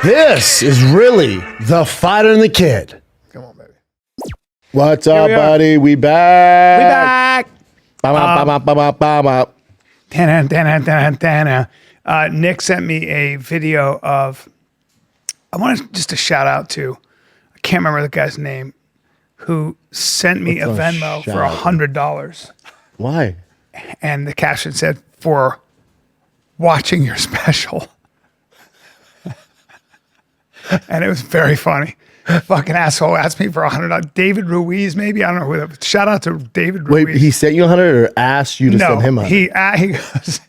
This is really the Fighter and the Kid. Come on, baby. What's up, buddy? We back. Nick sent me a video of, I want just a shout out to, I can't remember the guy's name, who sent me a Venmo for $100. Why? And the caption said, for watching your special. And it was very funny. Fucking asshole asked me for $100. David Ruiz, maybe, I don't know who that was. Shout out to David Ruiz. Wait, he sent you 100 or asked you to send him 100? He goes,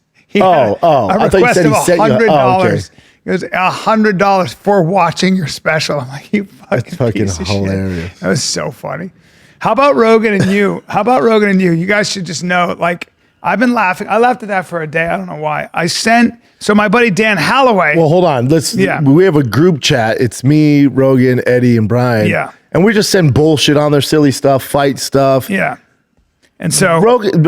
a request of $100. It was $100 for watching your special. I'm like, you fucking piece of hilarious. Shit. That was so funny. How about Rogan and you? You guys should just know, like, I've been laughing. I laughed at that for a day. I don't know why. So my buddy Dan Holloway. Well, hold on. We have a group chat. It's me, Rogan, Eddie, and Bryan. Yeah. And we just send bullshit on there, silly stuff, fight stuff. Yeah. And so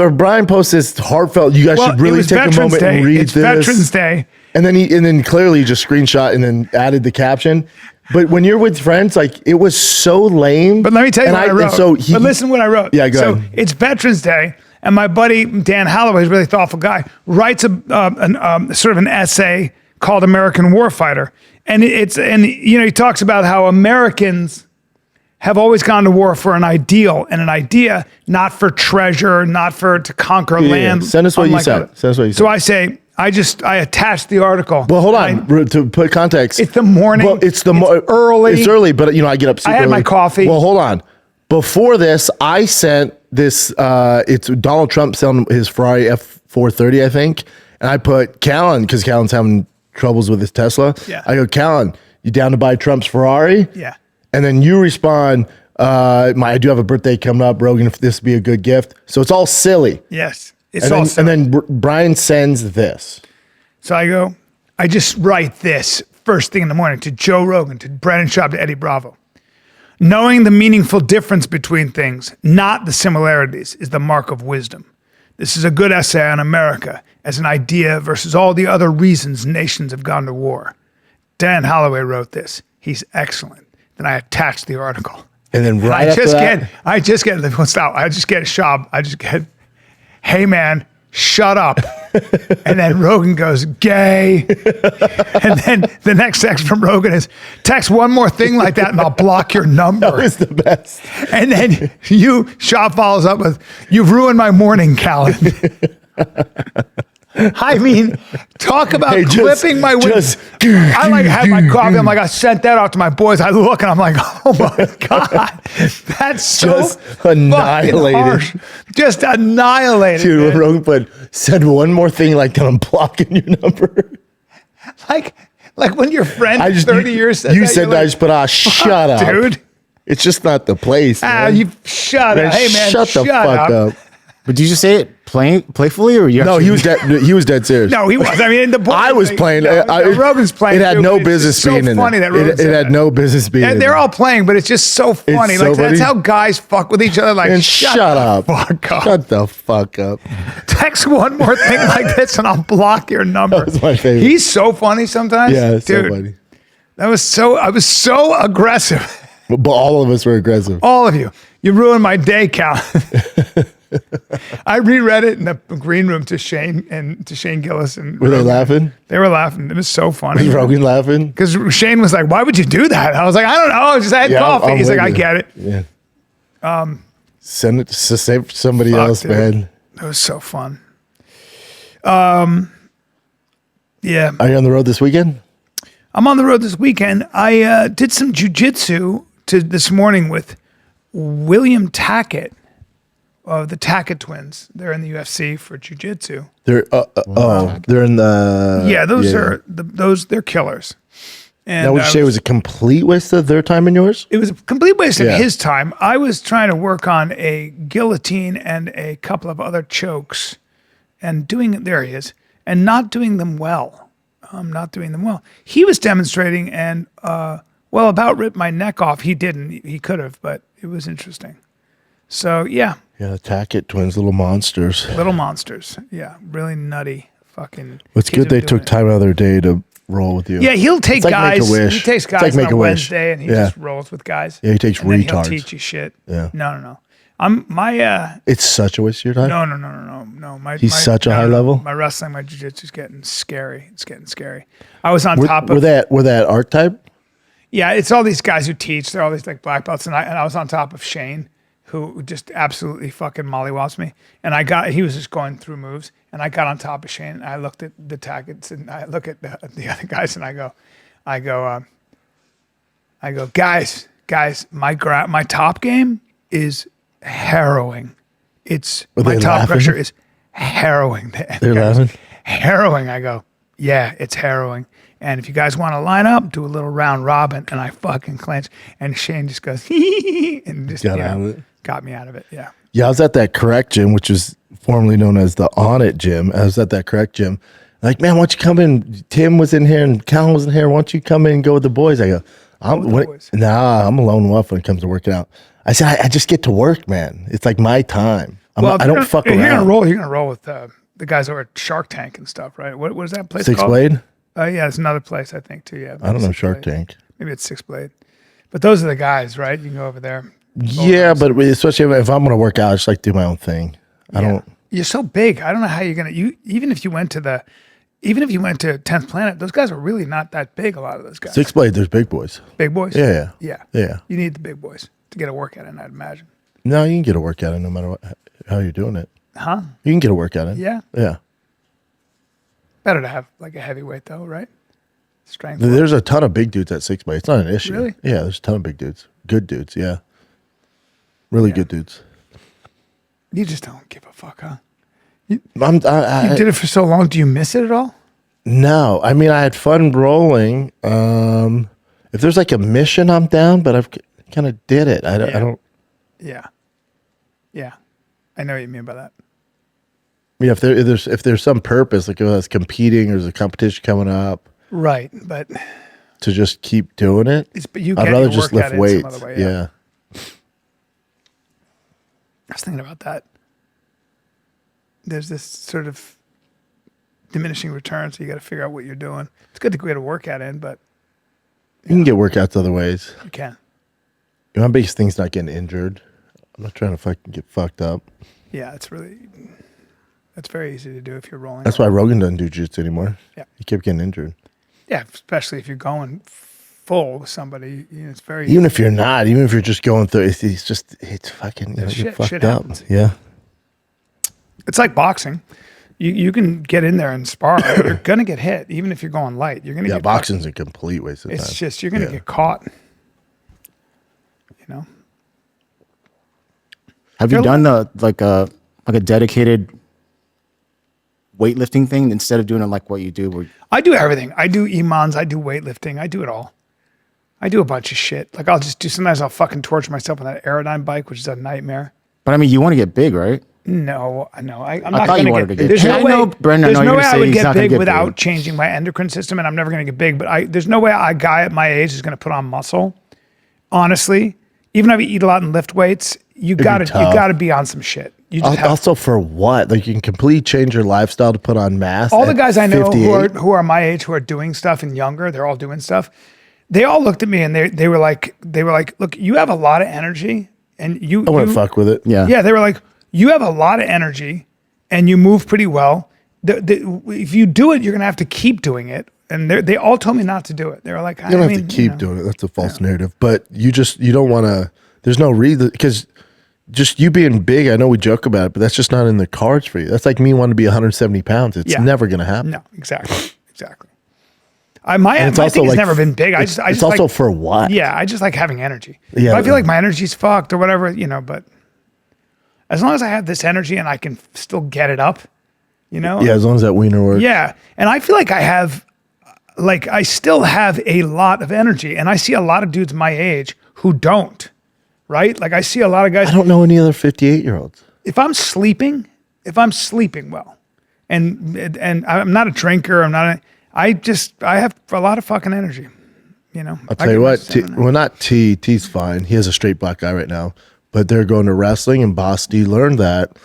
Bryan posts this heartfelt. You guys should really take a moment and read this. Veterans Day. And then clearly he just screenshot and then added the caption. But when you're with friends, like, it was so lame. But let me tell you what I wrote. But listen what I wrote. Yeah, go ahead. It's Veterans Day, and my buddy Dan Holloway is a really thoughtful guy. Writes sort of an essay called "American Warfighter," and he talks about how Americans have always gone to war for an ideal and an idea, not for treasure, not to conquer land. Send us what you said. So I say, I attached the article. Well, hold on. To put context. It's the morning. Well, it's early. It's early, but I get up super early. I had my coffee. Well, hold on. Before this, I sent this, it's Donald Trump selling his Ferrari F430, I think. And I put Callen, because Callen's having troubles with his Tesla. Yeah. I go, Callen, you down to buy Trump's Ferrari? Yeah. And then you respond, I do have a birthday coming up, Rogan, if this would be a good gift. So it's all silly. Yes. And then Bryan sends this. So I just write this first thing in the morning to Joe Rogan, to Brennan Schaub, to Eddie Bravo. Knowing the meaningful difference between things, not the similarities, is the mark of wisdom. This is a good essay on America as an idea versus all the other reasons nations have gone to war. Dan Holloway wrote this. He's excellent. Then I attached the article. And then I just get Schaub. I just get, hey man, shut up. And then Rogan goes, gay. And then the next text from Rogan is, text one more thing like that and I'll block your number. That was the best. And then Schaub follows up with, you've ruined my morning, Callen. I mean, talk about clipping my wings. I had my coffee. I'm like, I sent that out to my boys. I look and I'm like, oh my God. That's so just annihilated. Just annihilated. Dude, Rogan put, said one more thing like that, I'm blocking your number. Like when your friend 30 years said you said that, I just put, shut up. Dude. It's just not the place. You shut up. Hey man, shut the fuck up. But did you say it playfully, or you? No, he was dead serious. No, he was. I mean, I was playing. Rogan's playing. It had no business being in it. It had no business being in it. They're all playing, but it's just so funny. Like that's how guys fuck with each other. Like, and shut up. Fuck up. Shut the fuck up. Text one more thing like this, and I'll block your number. That was my favorite. He's so funny sometimes. Yeah, it's dude, so funny. I was so aggressive. But all of us were aggressive. All of you. You ruined my day, Cal. I reread it in the green room to Shane Gillis. And were they laughing? They were laughing. It was so funny. Was Rogan laughing? Because Shane was like, why would you do that? I was like, I don't know. I had coffee. He's like, I get it. Yeah. Send it to save somebody else, dude. Man. It was so fun. Yeah. Are you on the road this weekend? I'm on the road this weekend. I did some jiu-jitsu this morning with William Tackett of the Tackett twins. They're in the UFC for jiu-jitsu. They're they're in the they're killers. And now, would you say it was a complete waste of their time and yours? It was a complete waste of his time. I was trying to work on a guillotine and a couple of other chokes, and there he is, and not doing them well. He was demonstrating and about ripped my neck off. He didn't. He could have, but it was interesting. So yeah. Yeah, the Tackett twins, little monsters. Little monsters. Yeah, really nutty fucking. It's good they took time out of their day to roll with you. Yeah, he'll take It's like guys. Make-A-Wish. He takes It's like guys on a Make-A-Wish. Wednesday and he Yeah. just rolls with guys. Yeah, he takes and then retards. He'll teach you shit. Yeah. No. I'm my It's such a waste of your time. no. He's such a high level? My wrestling, my jiu-jitsu is getting scary. It's getting scary. I was on We're top of that archetype. Yeah, it's all these guys who teach. They're all these like black belts, and I was on top of Shane, who just absolutely fucking mollywops me. And he was just going through moves, and I got on top of Shane, and I looked at the Tacketts, and I look at the other guys, and I go, guys, my top game is harrowing. My top laughing? pressure is harrowing. They're laughing. Harrowing. I go, yeah, it's harrowing. And if you guys want to line up, do a little round robin, and I fucking clench. And Shane just goes, and just Got out of it. Got me out of it. Yeah. Yeah, I was at that Correct gym, which is formerly known as the On It gym. I was at that Correct gym. Like, man, why don't you come in? Tim was in here and Callen was in here. Why don't you come in and go with the boys? I go, I'm a lone wolf when it comes to working out. I said, I just get to work, man. It's like my time. I don't fuck around. You're gonna roll with the guys over at Shark Tank and stuff, right? What is that place Six called? Blade? Yeah, it's another place I think too. Yeah, I don't know Six Shark Blade. Tank. Maybe it's Six Blade, but those are the guys, right? You can go over there. Yeah, but especially if I'm going to work out, I just like to do my own thing. I don't. You're so big. I don't know how you're gonna. Even if you went to 10th Planet, those guys are really not that big. A lot of those guys. Six Blade, there's big boys. Big boys. Yeah. You need the big boys to get a workout in, I'd imagine. No, you can get a workout in no matter how you're doing it. Huh? You can get a workout in. Yeah. Yeah. Better to have like a heavyweight though, right? Strength. There's a ton of big dudes at 6 Blade. It's not an issue. Really? Yeah, there's a ton of big dudes. Good dudes, yeah. Really good dudes. You just don't give a fuck, huh? I You did it for so long. Do you miss it at all? No, I mean, I had fun rolling. If there's like a mission, I'm down, but I've kind of did it. I don't. Yeah. I know what you mean by that. Yeah, if there's some purpose, like if I was competing or there's a competition coming up, Right, but to just keep doing it, but you I'd get rather your just workout lift in some weights. other way, Yeah. I was thinking about that. There's this sort of diminishing return, so you got to figure out what you're doing. It's good to get a workout in, but You can get workouts other ways. you can. My biggest thing's not getting injured. I'm not trying to fucking get fucked up. Yeah, that's very easy to do if you're rolling. That's why Rogan doesn't do jiu-jitsu anymore. Yeah. He kept getting injured. Yeah, especially if you're going full with somebody. It's very Even if you're not, even if you're just going through, it's fucking, you're shit fucked up. happens. Yeah. It's like boxing. You can get in there and spar. You're gonna get hit, even if you're going light. You're gonna Yeah, get boxing's a complete waste of time. It's just you're gonna get caught. You know. Have you done like a dedicated weightlifting thing instead of doing it like what you do? Where I do everything. I do EMONs. I do weightlifting. I do it all. I do a bunch of shit. Like sometimes I'll fucking torture myself on that Aerodyne bike, which is a nightmare. But I mean, you want to get big, right? No. I'm not thought going you to wanted get to big. get There's big. no I way, know, Brendan, I there's know no you're way I gonna would say he's get not gonna big get without big. changing my endocrine system, and I'm never going to get big. But there's no way a guy at my age is going to put on muscle. Honestly, even if you eat a lot and lift weights, you got to be on some shit. You just have Also, for what? Like, you can completely change your lifestyle to put on mass. all the at guys I know 58? who are my age, who are doing stuff and younger, they're all doing stuff. They all looked at me and they were like, look, you have a lot of energy and I want to fuck with it. Yeah. Yeah, they were like, you have a lot of energy and you move pretty well. If you do it, you're gonna have to keep doing it. And they all told me not to do it. They were like, You don't have to keep doing it. That's a false narrative. But you don't want to. There's no reason, because just you being big, I know we joke about it, but that's just not in the cards for you. That's like me wanting to be 170 pounds. It's never going to happen. No, exactly. My thing has never been big. I just also like, for what? Yeah, I just like having energy. Yeah, If I feel like my energy's fucked or whatever, but as long as I have this energy and I can still get it up, Yeah, as long as that wiener works. Yeah. And I feel like I still have a lot of energy, and I see a lot of dudes my age who don't, right? Like I see a lot of guys. I don't know any other 58-year-olds. If I'm sleeping well, and I'm not a drinker, I have a lot of fucking energy, I'll tell you what, not T's fine. He has a straight black guy right now, but they're going to wrestling, and Boss D learned that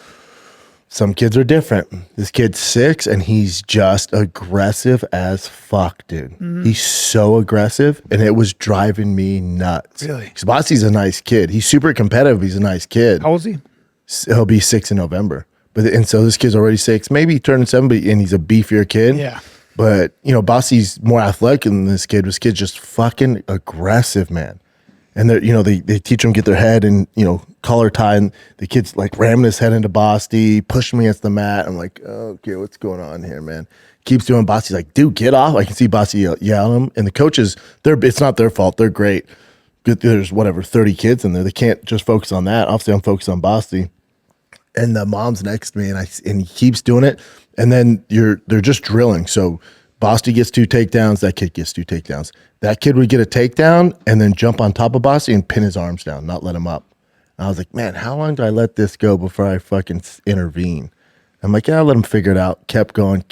Some kids are different. This kid's 6 and he's just aggressive as fuck, dude. He's so aggressive and it was driving me nuts. Really? Because Bossy's a nice kid. He's super competitive. He's a nice kid. How old is he? He'll be 6 in November. And so this kid's already 6, maybe turning 7, and he's a beefier kid. Yeah. But, you know, Bossy's more athletic than this kid. This kid's just fucking aggressive, man. And they're, you know, they teach him to get their head and, you know, collar tie, and the kid's like ramming his head into Bossy, pushing him against the mat. I'm like, oh, okay, what's going on here, man? Keeps doing. Bossy's like, dude, get off. I can see Bossy yell at him. And the coaches, it's not their fault. They're great. There's 30 kids in there. They can't just focus on that. Obviously, I'm focused on Bossy. And the mom's next to me, and he keeps doing it. And then they're just drilling. So Bossy gets 2 takedowns. That kid gets 2 takedowns. That kid would get a takedown and then jump on top of Bossy and pin his arms down, not let him up. And I was like, man, how long do I let this go before I fucking intervene? I'm like, yeah, I'll let him figure it out. Kept going.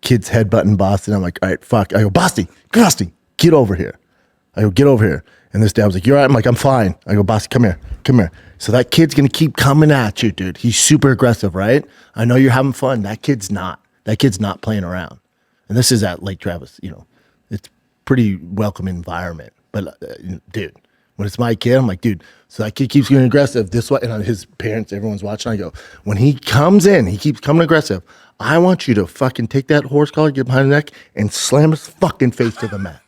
Kid's headbutting Bossy. And I'm like, all right, fuck. I go, Bossy, get over here. I go, get over here. And this dad was like, you're all right? I'm like, I'm fine. I go, Bossy, come here. So that kid's going to keep coming at you, dude. He's super aggressive, right? I know you're having fun. That kid's not playing around. And this is at Lake Travis, you know. It's pretty welcome environment. But, dude, when it's my kid, I'm like, dude, so that kid keeps getting aggressive this way. And his parents, everyone's watching. I go, when he comes in, he keeps coming aggressive. I want you to fucking take that horse collar, get behind the neck, and slam his fucking face to the mat.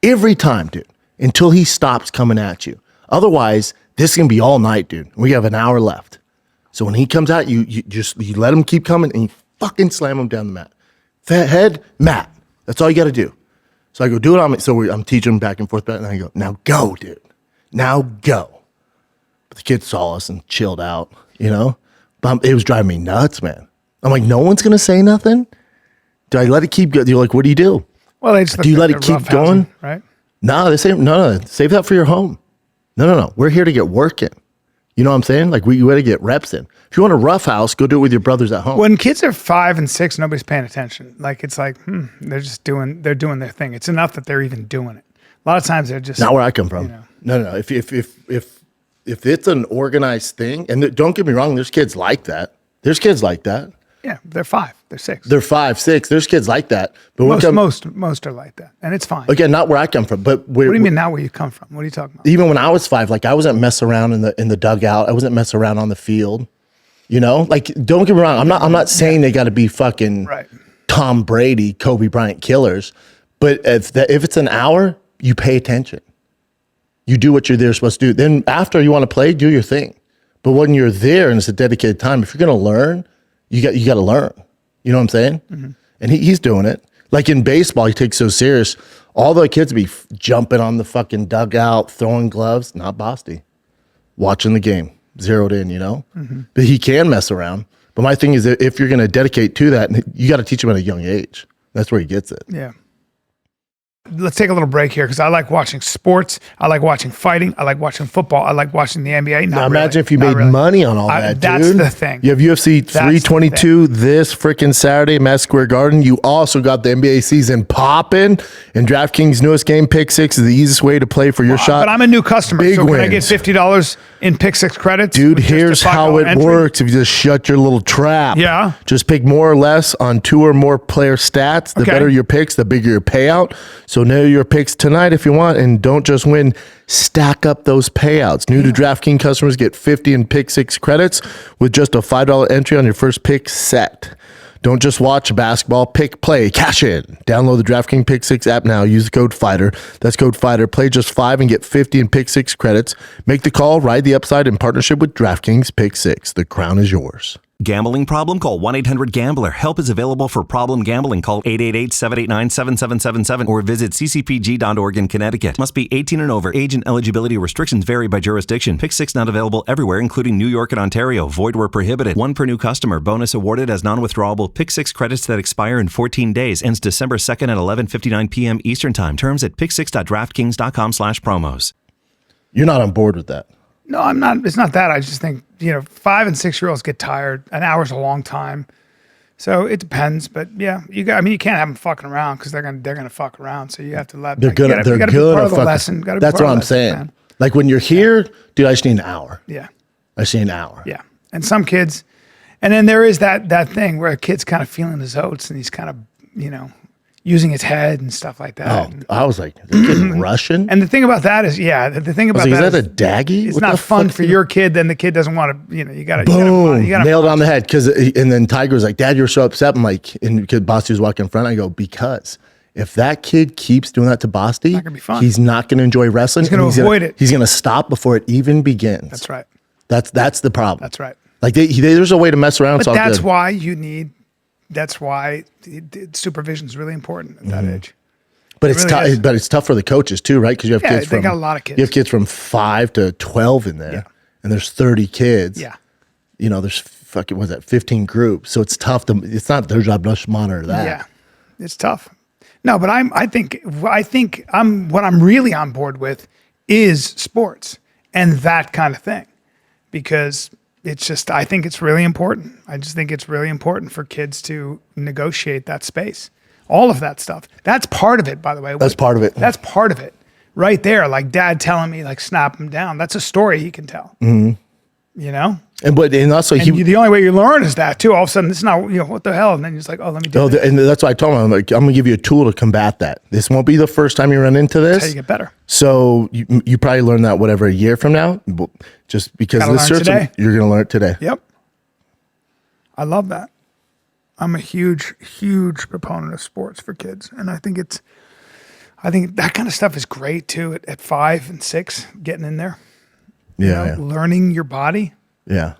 Every time, dude, until he stops coming at you. Otherwise, this is going to be all night, dude. We have an hour left. So when he comes at you, you let him keep coming and you fucking slam him down the mat. Head, mat. That's all you got to do. So I go, do it on me. So I'm teaching him back and forth. And I go, now go, dude. Now go. But the kid saw us and chilled out, you know? But it was driving me nuts, man. I'm like, no one's going to say nothing? Do I let it keep going? You're like, what do you do? Well, they just do you let it keep going? Right? No, they say, no, save that for your home. No. We're here to get work in. You know what I'm saying? Like, you got to get reps in. If you want a rough house, go do it with your brothers at home. When kids are 5 and 6, nobody's paying attention. Like, it's like, they're doing their thing. It's enough that they're even doing it. A lot of times they're just not where I come from. You know. No. If it's an organized thing, and don't get me wrong, there's kids like that. Yeah, they're 5, they're 6. They're 5, 6. There's kids like that. But most are like that, and it's fine. Again, not where I come from. But what do you mean not where you come from? What are you talking about? Even when I was 5, like I wasn't messing around in the dugout. I wasn't messing around on the field. You know, like don't get me wrong. I'm not saying they got to be fucking right. Tom Brady, Kobe Bryant killers. But if it's an hour, you pay attention. You do what you're there supposed to do. Then after you want to play, do your thing. But when you're there and it's a dedicated time, if you're going to learn, you got to learn. You know what I'm saying? Mm-hmm. And he's doing it. Like in baseball, he takes so serious. All the kids be jumping on the fucking dugout, throwing gloves. Not Bosty. Watching the game, zeroed in, you know? Mm-hmm. But he can mess around. But my thing is that if you're going to dedicate to that, you got to teach him at a young age. That's where he gets it. Yeah. Let's take a little break here because I like watching sports. I like watching fighting. I like watching football. I like watching the NBA. Now imagine if you made money on all that, that's dude. the thing. You have UFC 322 this freaking Saturday at Madison Square Garden. You also got the NBA season popping. And DraftKings' newest game, Pick 6, is the easiest way to play for your shot. But I'm a new customer, Big so wins. can I get $50 in Pick 6 credits? Dude, here's how it works if you just shut your little trap. Yeah. Just pick more or less on 2 or more player stats. The better your picks, the bigger your payout. So know your picks tonight if you want, and don't just win, stack up those payouts. New to DraftKings customers get 50 in Pick 6 credits with just a $5 entry on your first pick set. Don't just watch basketball, pick, play, cash in. Download the DraftKings Pick 6 app now. Use the code FIGHTER. That's code FIGHTER. Play just 5 and get 50 in Pick 6 credits. Make the call, ride the upside in partnership with DraftKings Pick 6. The crown is yours. Gambling problem? Call 1-800-GAMBLER. Help is available for problem gambling. Call 888-789-7777 or visit ccpg.org in Connecticut. Must be 18 and over. Age and eligibility restrictions vary by jurisdiction. Pick 6 not available everywhere, including New York and Ontario. Void where prohibited. 1 per new customer. Bonus awarded as non-withdrawable. Pick 6 credits that expire in 14 days. Ends December 2nd at 11:59 p.m. Eastern Time. Terms at pick6.draftkings.com/promos. You're not on board with that. No, I'm not. It's not that. I just think, 5 and 6 year olds get tired. An hour's a long time. So it depends. But yeah, you can't have them fucking around because they're gonna fuck around. So you have to let them. They're gonna be part of the lesson. That's what I'm saying. Man. Like when you're here, dude, I just need an hour. Yeah. I just need an hour. Yeah. And some kids, And then there is that thing where a kid's kind of feeling his oats and he's kind of, using his head and stuff like that. Oh, I was like, they're getting Russian? And the thing about that is, the thing about is that that a daggy? It's What not the fun fuck for is- your kid. Then the kid doesn't want to, you gotta, Boom, you gotta nailed on the head. And then Tiger was like, Dad, you're so upset. I'm like, and because Basti was walking in front, I go, because if that kid keeps doing that to Basti, not gonna be fun. he's not going to enjoy wrestling. He's gonna avoid it. He's going to stop before it even begins. That's right. That's the problem. That's right. Like there's a way to mess around. But it's all that's good. why that's why supervision is really important at that age. But it's really tough. is. But it's tough for the coaches too, right? Because you have Yeah, kids they from got a lot of kids. You have kids from 5 to 12 in there, Yeah. and there's 30 kids. Yeah. There's fucking 15 groups, so it's tough to. It's not their job to monitor that. Yeah, it's tough. No, but I think what I'm really on board with is sports and that kind of thing, because it's just, I think it's really important. I just think it's really important for kids to negotiate that space. All of that stuff. That's part of it, by the way. That's part of it. That's part of it. Right there, like Dad telling me, like, snap him down. That's a story he can tell. Mm-hmm. And also The only way you learn is that too. All of a sudden, it's not, what the hell? And then he's like, oh, let me do Oh, this. and that's why I told him, I'm like, I'm gonna give you a tool to combat that. This won't be the first time you run into That's how this. you get better. So you probably learn that whatever a year from now, just because Gotta of this learn system, today. you're gonna learn it today. Yep. I love that. I'm a huge, huge proponent of sports for kids. And I think that kind of stuff is great too at 5 and 6, getting in there. Yeah, Learning your body yeah.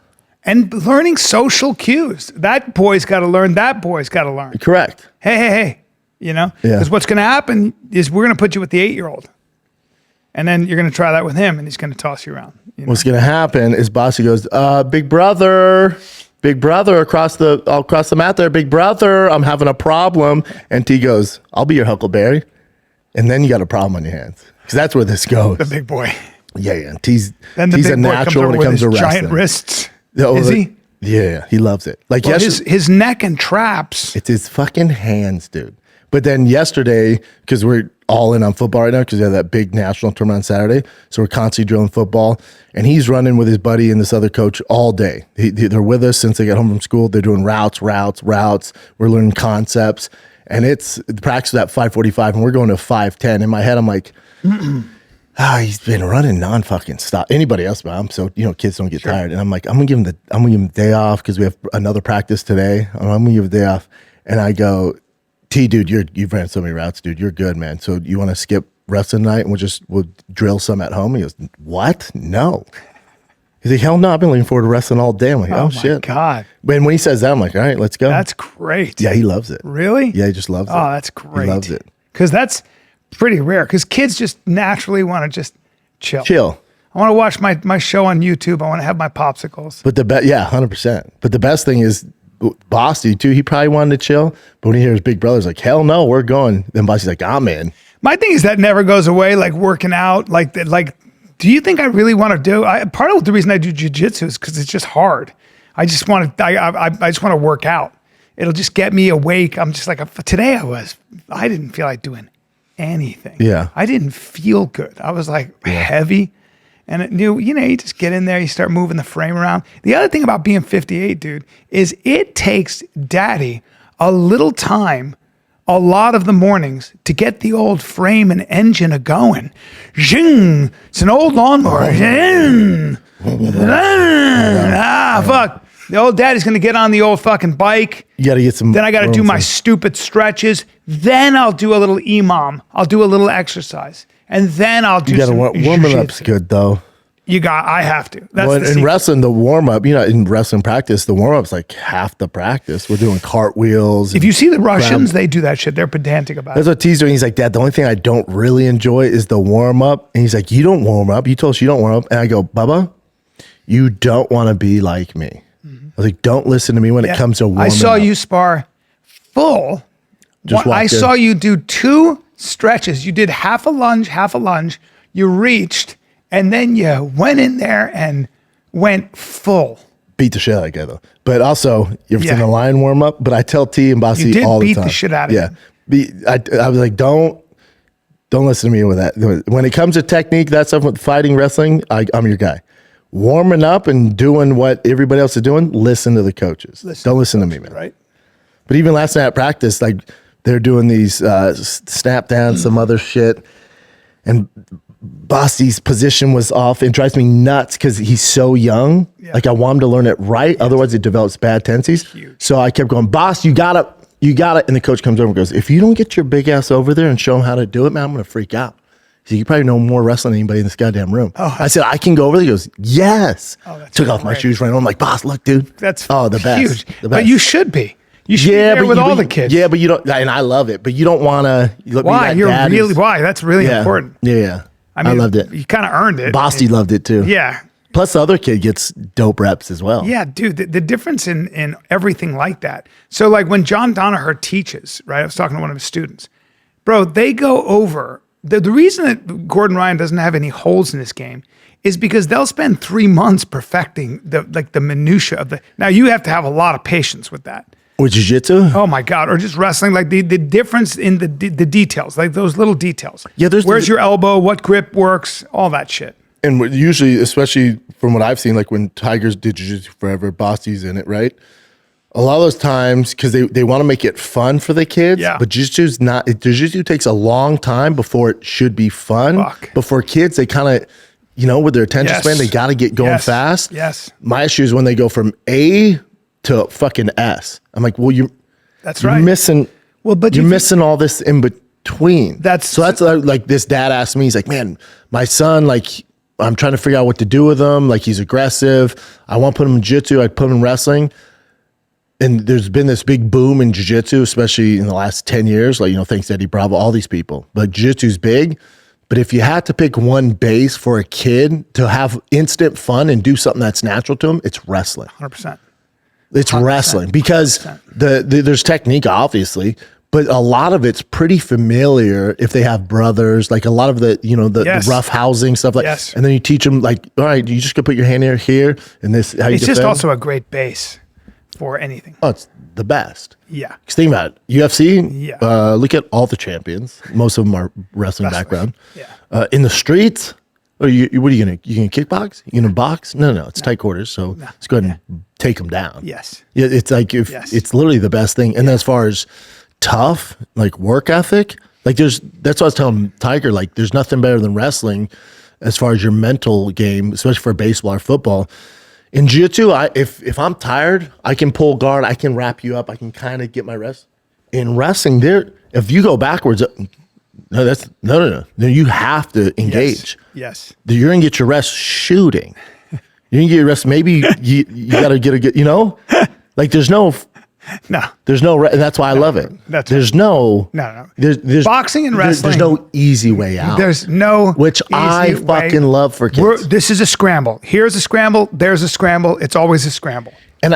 and learning social cues. That boy's got to learn. That boy's got to learn. Correct. Hey. Yeah. Because what's going to happen is we're going to put you with the 8-year-old. And then you're going to try that with him and he's going to toss you around. What's gonna happen is Bossy goes, big brother across the mat there, big brother, I'm having a problem. And T goes, I'll be your Huckleberry. And then you got a problem on your hands. Because that's where this goes. The big boy. Yeah. T's Then the T's big a boy natural when it comes to with his wrestling. giant wrists. Oh, Is he? Yeah, he loves it. Like Well, yesterday, his neck and traps. it's his fucking hands, dude. But then yesterday, because we're all in on football right now, because we have that big national tournament on Saturday, so we're constantly drilling football, and he's running with his buddy and this other coach all day. They're with us since they get home from school. They're doing routes. We're learning concepts, and it's the practice is at 5:45, and we're going to 5:10. In my head, I'm like, he's been running non-fucking stop. Anybody else, but I'm so kids don't get tired, and I'm like, I'm gonna give him the day off because we have another practice today. I'm gonna give him the day off, and I go, T, dude, you've ran so many routes, dude. You're good, man. So you want to skip wrestling night and we'll drill some at home? He goes, what? No. He's like, hell no. I've been looking forward to wrestling all day. I'm like, oh my shit. God. When he says that, I'm like, all right, let's go. That's great. Yeah, he loves it. Really? Yeah, he just loves it. Oh, that's great. He loves it. Because that's pretty rare. Because kids just naturally want to just chill. I want to watch my show on YouTube. I want to have my popsicles. But 100%. But the best thing is, Bossy too, he probably wanted to chill, but when he hears big brother's like, hell no, we're going. Then Bossy's like, I'm in. My thing is that never goes away. Like working out, like do you think I really want to do? Part of the reason I do jiu-jitsu is because it's just hard. I just want to. I just want to work out. It'll just get me awake. I'm just like today. I didn't feel like doing anything. Yeah. I didn't feel good. I was like heavy. And it knew, you just get in there, you start moving the frame around. The other thing about being 58, dude, is it takes daddy a little time, a lot of the mornings, to get the old frame and engine a-going. Zing! It's an old lawnmower. Zing! Fuck. The old daddy's going to get on the old fucking bike. You got to get some. Then I got to do my stupid stretches. Then I'll do a little EMOM. I'll do a little exercise. And then I'll do You got to some warm it up's jiu-jitsu. good though. I have to. That's Well, the in secret. wrestling, the warm up, in wrestling practice, the warm up's like half the practice. We're doing cartwheels. If you see the Russians, they do that shit. They're pedantic about That's it. what T's doing. He's like, Dad, the only thing I don't really enjoy is the warm up. And he's like, you don't warm up. You told us you don't warm up. And I go, Bubba, you don't want to be like me. I was like, don't listen to me when it comes to warming I saw up. you spar full. Just I walked in. saw you do 2 stretches. You did half a lunge. You reached, and then you went in there and went full. Beat the shit out of that guy though. But also, you ever Yeah. seen a lion warm up? But I tell T and Bossy You did all the beat time. the shit out of him. I was like, don't listen to me with that. When it comes to technique, that stuff with fighting, wrestling, I'm your guy. warming up and doing what everybody else is doing, listen to the coaches. Don't listen to me, man. Right. But even last night at practice, like they're doing these snap downs, some other shit, and Bossy's position was off. It drives me nuts because he's so young. Yeah. Like I want him to learn it right. Otherwise it develops bad tendencies. So I kept going, Boss, you got it. And the coach comes over and goes, if you don't get your big ass over there and show him how to do it, man, I'm going to freak out. He said, you probably know more wrestling than anybody in this goddamn room. Oh, I said, I can go over there. He goes, yes. Took off my shoes, ran on. I'm like, Boss, look, dude. That's the best. Huge. The best. But you should be. You should be there with all the kids. Yeah, but you don't, and I love it, but you don't want to. Why? Why? That's really important. Yeah. I mean, I loved it. You kind of earned it. Bossy loved it too. Yeah. Plus, the other kid gets dope reps as well. Yeah, dude, the difference in everything like that. So, like when John Danaher teaches, right? I was talking to one of his students, bro. They go over the reason that Gordon Ryan doesn't have any holes in his game is because they'll spend 3 months perfecting the minutia of the. Now you have to have a lot of patience with that. Or jiu-jitsu? Oh my God. Or just wrestling, like the difference in the details, like those little details. Yeah, where's your elbow, what grip works, all that shit. And usually, especially from what I've seen, like when Tigers did jiu-jitsu forever, Bossy's in it, right? A lot of those times, because they want to make it fun for the kids, but jiu-jitsu's not, jiu-jitsu takes a long time before it should be fun. But for kids, they kind of, with their attention span, they got to get going fast. Yes. My issue is when they go from A to fucking S. I'm like, well, you're missing. Well, but you're missing all this in between. That's like this dad asked me. He's like, man, my son, like, I'm trying to figure out what to do with him. Like, he's aggressive. I want to put him in jiu-jitsu. I'd put him in wrestling. And there's been this big boom in jiu-jitsu, especially in the last 10 years. Like, thanks to Eddie Bravo, all these people. But jiu-jitsu's big. But if you had to pick one base for a kid to have instant fun and do something that's natural to him, it's wrestling. 100%. It's 100%. Wrestling because there's technique, obviously, but a lot of it's pretty familiar if they have brothers, like a lot of the rough housing stuff. Like, and then you teach them, like, all right, you just go put your hand here, and this, how you It's just also a great base for anything. Oh, it's the best. Yeah. Because think about it. UFC, look at all the champions. Most of them are wrestling background. Yeah. In the streets, what are you gonna kickbox? You gonna box? No, it's tight quarters. So let's go ahead and take them down. Yes. Yeah, it's like it's literally the best thing. And then as far as tough, like work ethic, like that's what I was telling Tiger. Like there's nothing better than wrestling as far as your mental game, especially for baseball or football. In jiu-jitsu, if I'm tired, I can pull guard, I can wrap you up, I can kind of get my rest. In wrestling, if you go backwards, no. You have to engage. Yes. You're gonna get your rest shooting. You're gonna get your rest. Maybe you gotta get a good. Like there's no. And that's why I love it. There's no. There's boxing and wrestling. There's no easy way out. There's no. Which I fucking love for kids. This is a scramble. Here's a scramble. There's a scramble. It's always a scramble. And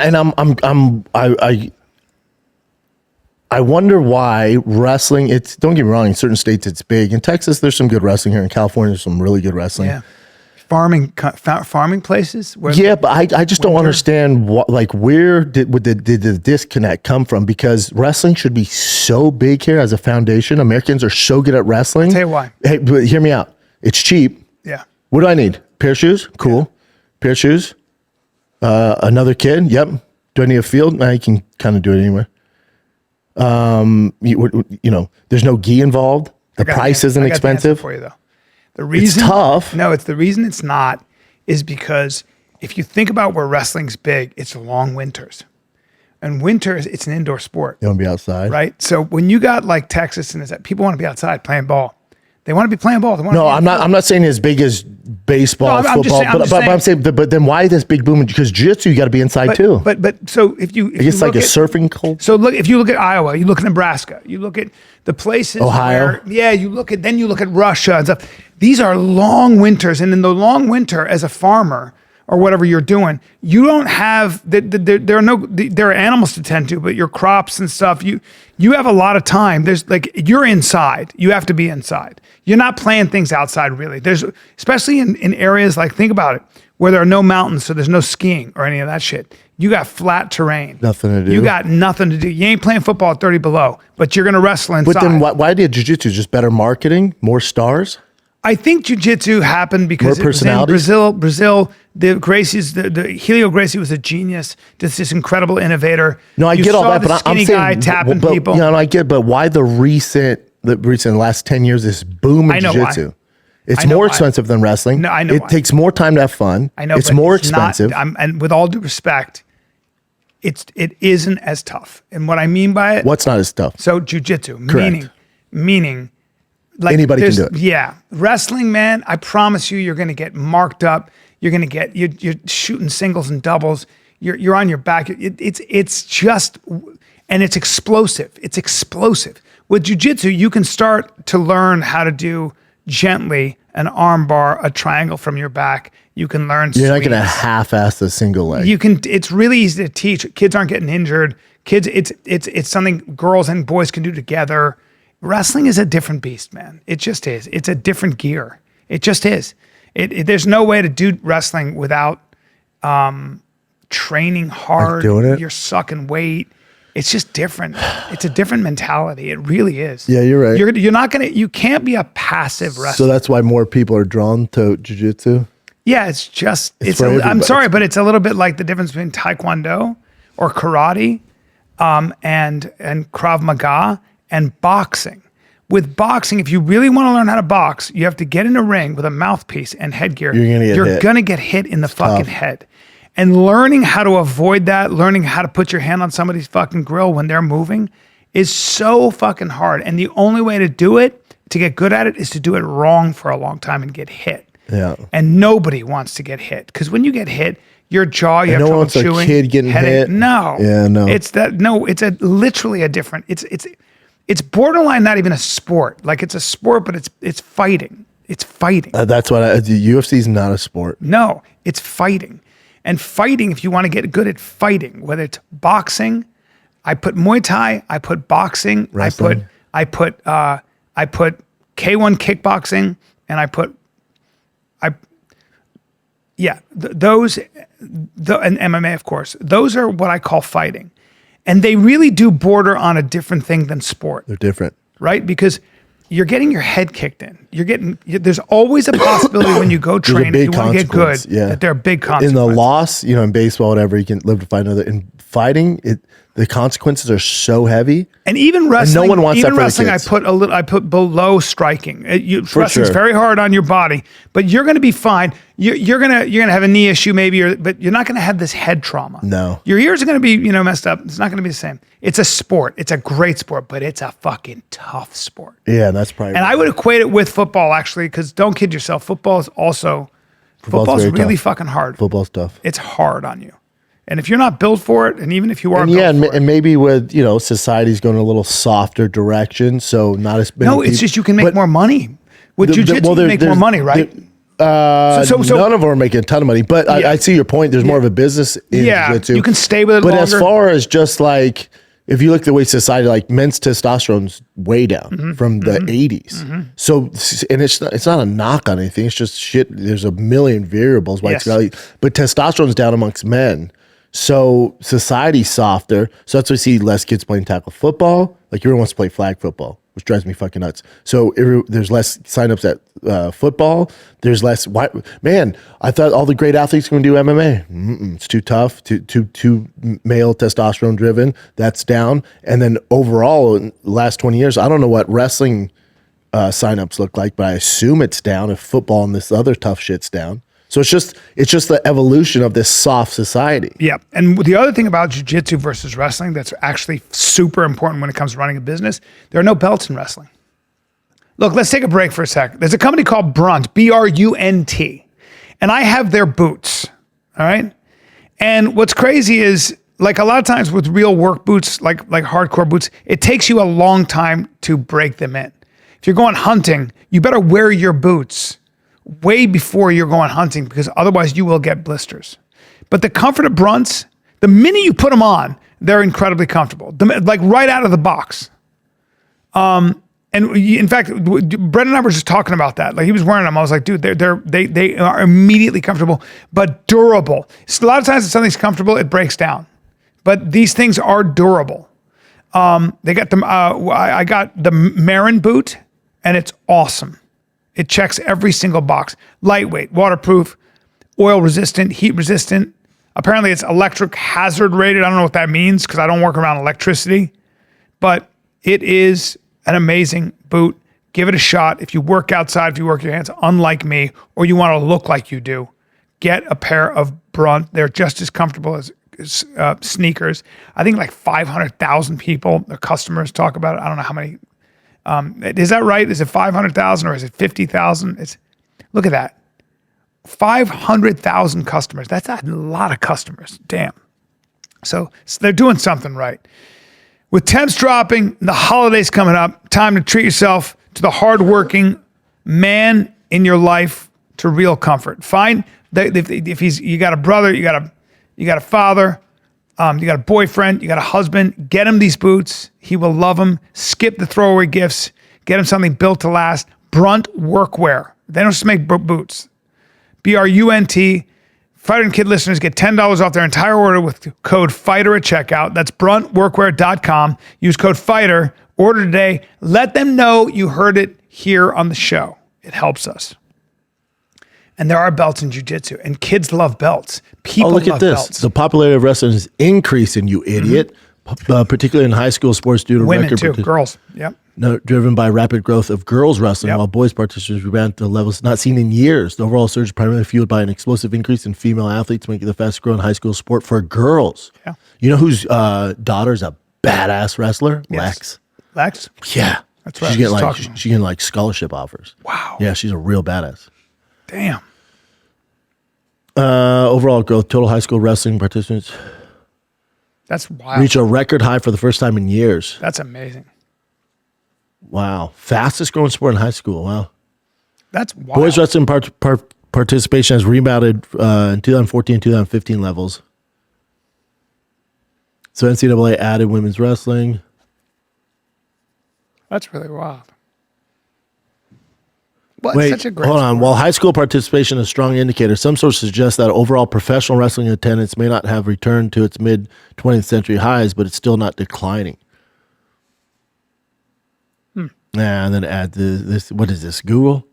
I wonder why wrestling. Don't get me wrong. In certain states, it's big. In Texas, there's some good wrestling. Here in California, there's some really good wrestling. Yeah. Farming places. But I just don't understand where did the disconnect come from? Because wrestling should be so big here as a foundation. Americans are so good at wrestling. I'll tell you why. Hey, but hear me out. It's cheap. Yeah. What do I need? Pair of shoes? Cool. Yeah. Pair of shoes. Another kid? Yep. Do I need a field? You can kind of do it anywhere. There's no gi involved. The price isn't expensive. For you though. The reason, it's tough. No, it's the reason it's not is because if you think about where wrestling's big, it's long winters. And winters, it's an indoor sport. You want to be outside. Right? So when you got like Texas and people want to be outside playing ball. They want to be playing ball. I'm not saying as big as baseball, football, but I'm saying, but then why this big boom? Because jiu-jitsu, you got to be inside too. But so if it's like a surfing culture. So if you look at Iowa, you look at Nebraska, you look at the places Ohio. you look at Russia and stuff. These are long winters, and in the long winter, as a farmer or whatever you're doing, you don't have there are animals to tend to, but your crops and stuff, you have a lot of time. There's you're inside. You have to be inside. You're not playing things outside really. There's especially in areas like, think about it, where there are no mountains, so there's no skiing or any of that shit. You got flat terrain. Nothing to do. You got nothing to do. You ain't playing football at 30 below, but you're gonna wrestle inside. But then why did jiu-jitsu just better marketing, more stars? I think jiu-jitsu happened because more it was in Brazil the Helio Gracie was a genius, just this incredible innovator. No, I You get all saw that, the but I'm skinny saying, guy tapping but, people. You know, I get, but why the recent last 10 years, this boom I in know jiu-jitsu? why. It's I know more why. expensive than wrestling. No, I know It why. takes more time to have fun. I know it's but more not- expensive. and with all due respect, it isn't as tough. And what I mean by it, What's not as tough? so jujitsu, Correct. meaning like Anybody can there's- do it. Yeah, wrestling, man. I promise you're going to get marked up. You're going to get you're shooting singles and doubles. You're on your back. It's just, and it's explosive. It's explosive. With jiu-jitsu, you can start to learn how to do gently an arm bar, a triangle from your back. You can learn. You're not going to sweeps. half-ass a single leg. You can. It's really easy to teach. Kids aren't getting injured. Kids, it's something girls and boys can do together. Wrestling is a different beast, man. It just is. It's a different gear. It just is. There's no way to do wrestling without training hard. doing it? You're sucking weight. It's just different. It's a different mentality. It really is. Yeah, you're right. You're not gonna. You can't be a passive wrestler. So that's why more people are drawn to jiu-jitsu? Yeah, it's just for I'm everybody. sorry, but it's a little bit like the difference between Taekwondo or karate and Krav Maga and boxing. With boxing, if you really want to learn how to box, you have to get in a ring with a mouthpiece and headgear. You're gonna get hit. Gonna get hit in the fucking head. And learning how to avoid that, learning how to put your hand on somebody's fucking grill when they're moving is so fucking hard. And the only way to do it, to get good at it, is to do it wrong for a long time and get hit. Yeah. And nobody wants to get hit because when you get hit, your jaw, you have no trouble one wants a chewing. kid getting headache. hit. No. Yeah, no. It's literally a different. It's borderline not even a sport. Like it's a sport, but it's fighting. It's fighting. That's what the UFC is not a sport. No, it's fighting. And fighting, if you want to get good at fighting, whether it's boxing, I put Muay Thai, I put boxing, Wrestling. I put K1 kickboxing, and those and MMA, of course. Those are what I call fighting. And they really do border on a different thing than sport. They're different. Right? Because you're getting your head kicked in. There's always a possibility when you go train, if you want to get good, that there are big consequences. In the loss, in baseball, whatever, you can live to fight another. In fighting, the consequences are so heavy. And even wrestling, no one wants that for the wrestling, kids. I put below striking. Wrestling's sure. very hard on your body, but you're going to be fine. You're gonna have a knee issue maybe, but you're not going to have this head trauma. No. Your ears are going to be messed up. It's not going to be the same. It's a sport. It's a great sport, but it's a fucking tough sport. Yeah, that's probably. And I would equate it with football actually, because don't kid yourself, football's very really tough. fucking hard. Football's tough. It's hard on you. And if you're not built for it, and even if you are And built for it, and maybe with society's going a little softer direction, so not as many. no, it's people- just you can make but more money. With jiu-jitsu, you make more money, right? So none of them are making a ton of money, but I see your point. There's more of a business in jiu-jitsu. you can stay with it But longer. as far as just like, if you look at the way society, like men's testosterone's way down from the 80s. So, and it's not a knock on anything. It's just shit. There's a million variables why it's Yes. valued. But testosterone's down amongst men. So society's softer. So that's why we see less kids playing tackle football. Like everyone wants to play flag football, which drives me fucking nuts. So there's less signups at football. There's less. Man, I thought all the great athletes can do MMA. It's too tough. Too male testosterone driven. That's down. And then overall, in the last 20 years, I don't know what wrestling signups look like, but I assume it's down if football and this other tough shit's down. So it's just the evolution of this soft society. Yeah. And the other thing about jiu-jitsu versus wrestling that's actually super important when it comes to running a business, there are no belts in wrestling. Look, let's take a break for a sec. There's a company called Brunt, B-R-U-N-T, and I have their boots, all right? And what's crazy is, like a lot of times with real work boots, like hardcore boots, it takes you a long time to break them in. If you're going hunting, you better wear your boots way before you're going hunting, because otherwise you will get blisters. But the comfort of Brunts, the minute you put them on, they're incredibly comfortable. Like right out of the box. And in fact, Brett and I were just talking about that. Like he was wearing them. I was like, dude, they are immediately comfortable, but durable. So a lot of times if something's comfortable, it breaks down. But these things are durable. They got them. I got the Marin boot, and it's awesome. It checks every single box. Lightweight, waterproof, oil resistant, heat resistant. Apparently it's electric hazard rated. I don't know what that means because I don't work around electricity, but it is an amazing boot. Give it a shot. If you work outside, if you work your hands, unlike me, or you want to look like you do, get a pair of Brunt. They're just as comfortable as sneakers. I think like 500,000 people, their customers talk about it. I don't know how many. Is that right? Is it 500,000 or is it 50,000? Look at that. 500,000 customers. That's a lot of customers. Damn. So they're doing something right. With temps dropping, the holidays coming up, time to treat yourself to the hardworking man in your life to real comfort. Find that if you got a brother, you got a father, you got a boyfriend, you got a husband, get him these boots. He will love them. Skip the throwaway gifts. Get him something built to last. Brunt workwear. They don't just make boots. BRUNT. Fighter and Kid listeners get $10 off their entire order with code FIGHTER at checkout. That's bruntworkwear.com. Use code FIGHTER. Order today. Let them know you heard it here on the show. It helps us. And there are belts in jiu-jitsu, and kids love belts. People look love at this. belts. The popularity of wrestling is increasing, you idiot. Particularly in high school sports due to Women record too, girls. Yep. driven by rapid growth of girls wrestling, while boys participants rebound to levels not seen in years. The overall surge is primarily fueled by an explosive increase in female athletes, making it the fastest growing high school sport for girls. Yeah. You know whose daughter's a badass wrestler? Yes. Lex. Lex? Yeah. That's right. She's getting like scholarship offers. Wow. Yeah, she's a real badass. Damn. Overall growth, total high school wrestling participants That's wild. reach a record high for the first time in years. That's amazing. Wow. Fastest growing sport in high school. Wow. That's wild. Boys wrestling participation has rebounded in 2014 and 2015 levels. So NCAA added women's wrestling. That's really wild. Well, Wait, it's such a great hold on. sport. While high school participation is a strong indicator, some sources suggest that overall professional wrestling attendance may not have returned to its mid-20th century highs, but it's still not declining. And then add this. What is this? Google?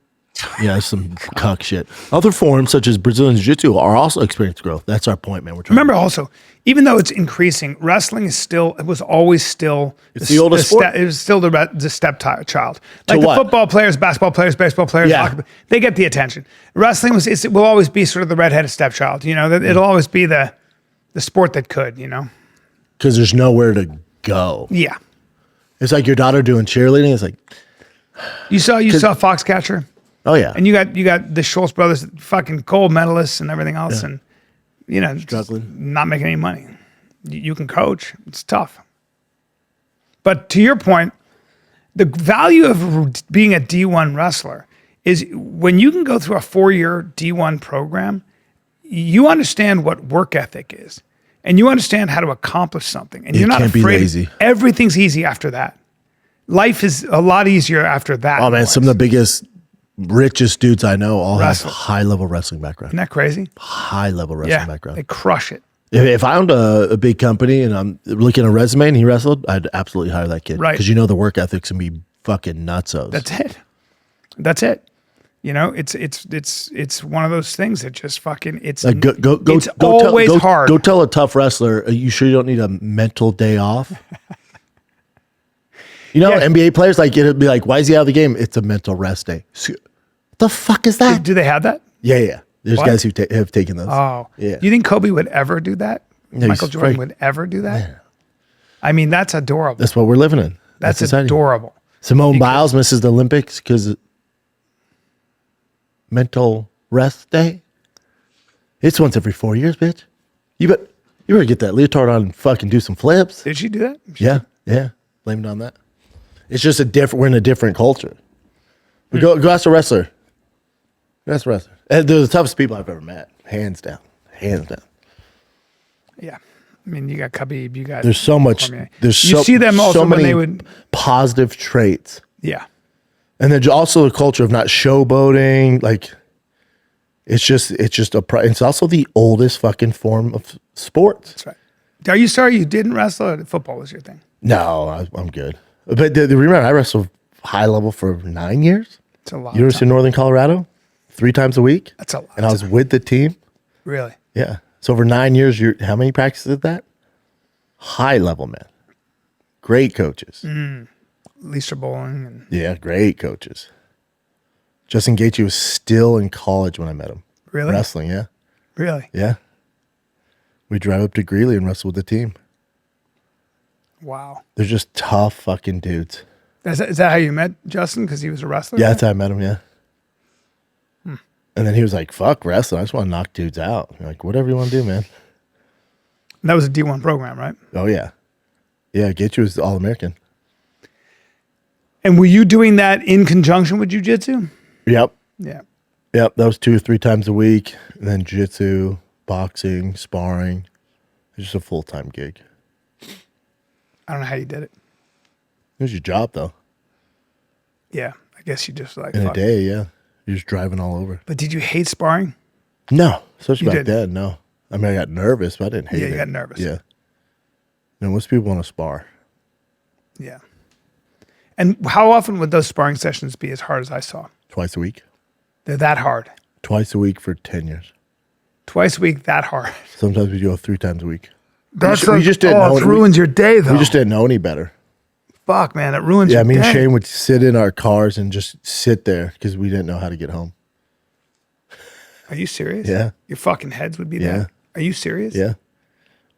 Yeah, some cuck shit. Other forms such as Brazilian Jiu-Jitsu are also experiencing growth. That's our point, man. We're trying. Remember also, even though it's increasing, wrestling is still, it was always still, It's the oldest sport. It was still the stepchild. Like what? the football players, basketball players, baseball players, Yeah. hockey, they get the attention. Wrestling it will always be sort of the redheaded stepchild. You know, it'll always be the sport that could, you know? Because there's nowhere to go. Yeah. It's like your daughter doing cheerleading. It's like, You saw Foxcatcher? oh yeah. And you got the Schultz brothers, fucking gold medalists and everything else, and you know, just Struggling. not making any money. You can coach; it's tough. But to your point, the value of being a D1 wrestler is when you can go through a 4-year D1 program, you understand what work ethic is, and you understand how to accomplish something, and you're not can't be afraid. lazy. Everything's easy after that. Life is a lot easier after that. Oh man, some of the biggest, richest dudes I know all Wrestling. have high level wrestling background. Isn't that crazy? High level wrestling Yeah, background. they crush it. If I owned a big company and I'm looking at a resume and he wrestled, I'd absolutely hire that kid. Right. Because you know the work ethics can be fucking nutsos. That's it. You know, it's one of those things that just fucking it's like it's always hard. Go tell a tough wrestler, are you sure you don't need a mental day off? You know, Yeah. NBA players, like, it'd be like, why is he out of the game? It's a mental rest day. What the fuck is that? Do they have that? Yeah. There's What? guys who have taken those. Oh, Yeah. Do you think Kobe would ever do that? Yeah, Michael he's Jordan afraid. would ever do that? I mean, that's adorable. That's what we're living in. That's exciting. adorable. Simone Biles misses the Olympics because mental rest day. It's once every 4 years, bitch. You better get that leotard on and fucking do some flips. Did she do that? Yeah. Blame it on that. It's just we're in a different culture. We go ask a wrestler. That's a wrestler. And they're the toughest people I've ever met. Hands down. Yeah. I mean, you got Khabib, you got. There's so much. Cormier. There's you see them also so when many they would. positive traits. Yeah. And then also the culture of not showboating. Like, it's also the oldest fucking form of sports. That's right. Are you sorry you didn't wrestle? Or football was your thing? No, I'm good. But remember, I wrestled high level for 9 years. It's a lot. University of Northern Colorado, 3 times a week. That's a lot. And I was with the team. Really? Yeah. So over 9 years, how many practices is that? High level, man. Great coaches. Lisa Bowling. And Yeah, great coaches. Justin Gaethje was still in college when I met him. Really? Wrestling, yeah. Really? Yeah. We drive up to Greeley and wrestle with the team. Wow. They're just tough fucking dudes. Is that how you met Justin? Because he was a wrestler? Yeah, that's how I met him, yeah. And then he was like, fuck wrestling. I just want to knock dudes out. I'm like, whatever you want to do, man. And that was a D1 program, right? Oh, yeah. Yeah, Gaethje was All-American. And were you doing that in conjunction with jiu-jitsu? Yep. Yeah. Yep, that was 2 or 3 times a week. And then jiu-jitsu, boxing, sparring. It was just a full-time gig. I don't know how you did it. It was your job, though. Yeah. I guess you just like... In a fuck. day, yeah. You're just driving all over. But did you hate sparring? No, especially You back didn't? then, no. I mean, I got nervous, but I didn't hate it. Yeah, you got nervous. Yeah. No, most people want to spar. Yeah. And how often would those sparring sessions be as hard as I saw? Twice a week. They're that hard. Twice a week for 10 years. Twice a week, that hard. Sometimes we go 3 times a week. That's we just didn't know it it. ruins your day, though. We just didn't know any better. Fuck, man, it ruins Yeah, your me day. and Shane would sit in our cars and just sit there because we didn't know how to get home. Are you serious? Yeah. Your fucking heads would be Yeah. there. Are you serious? Yeah.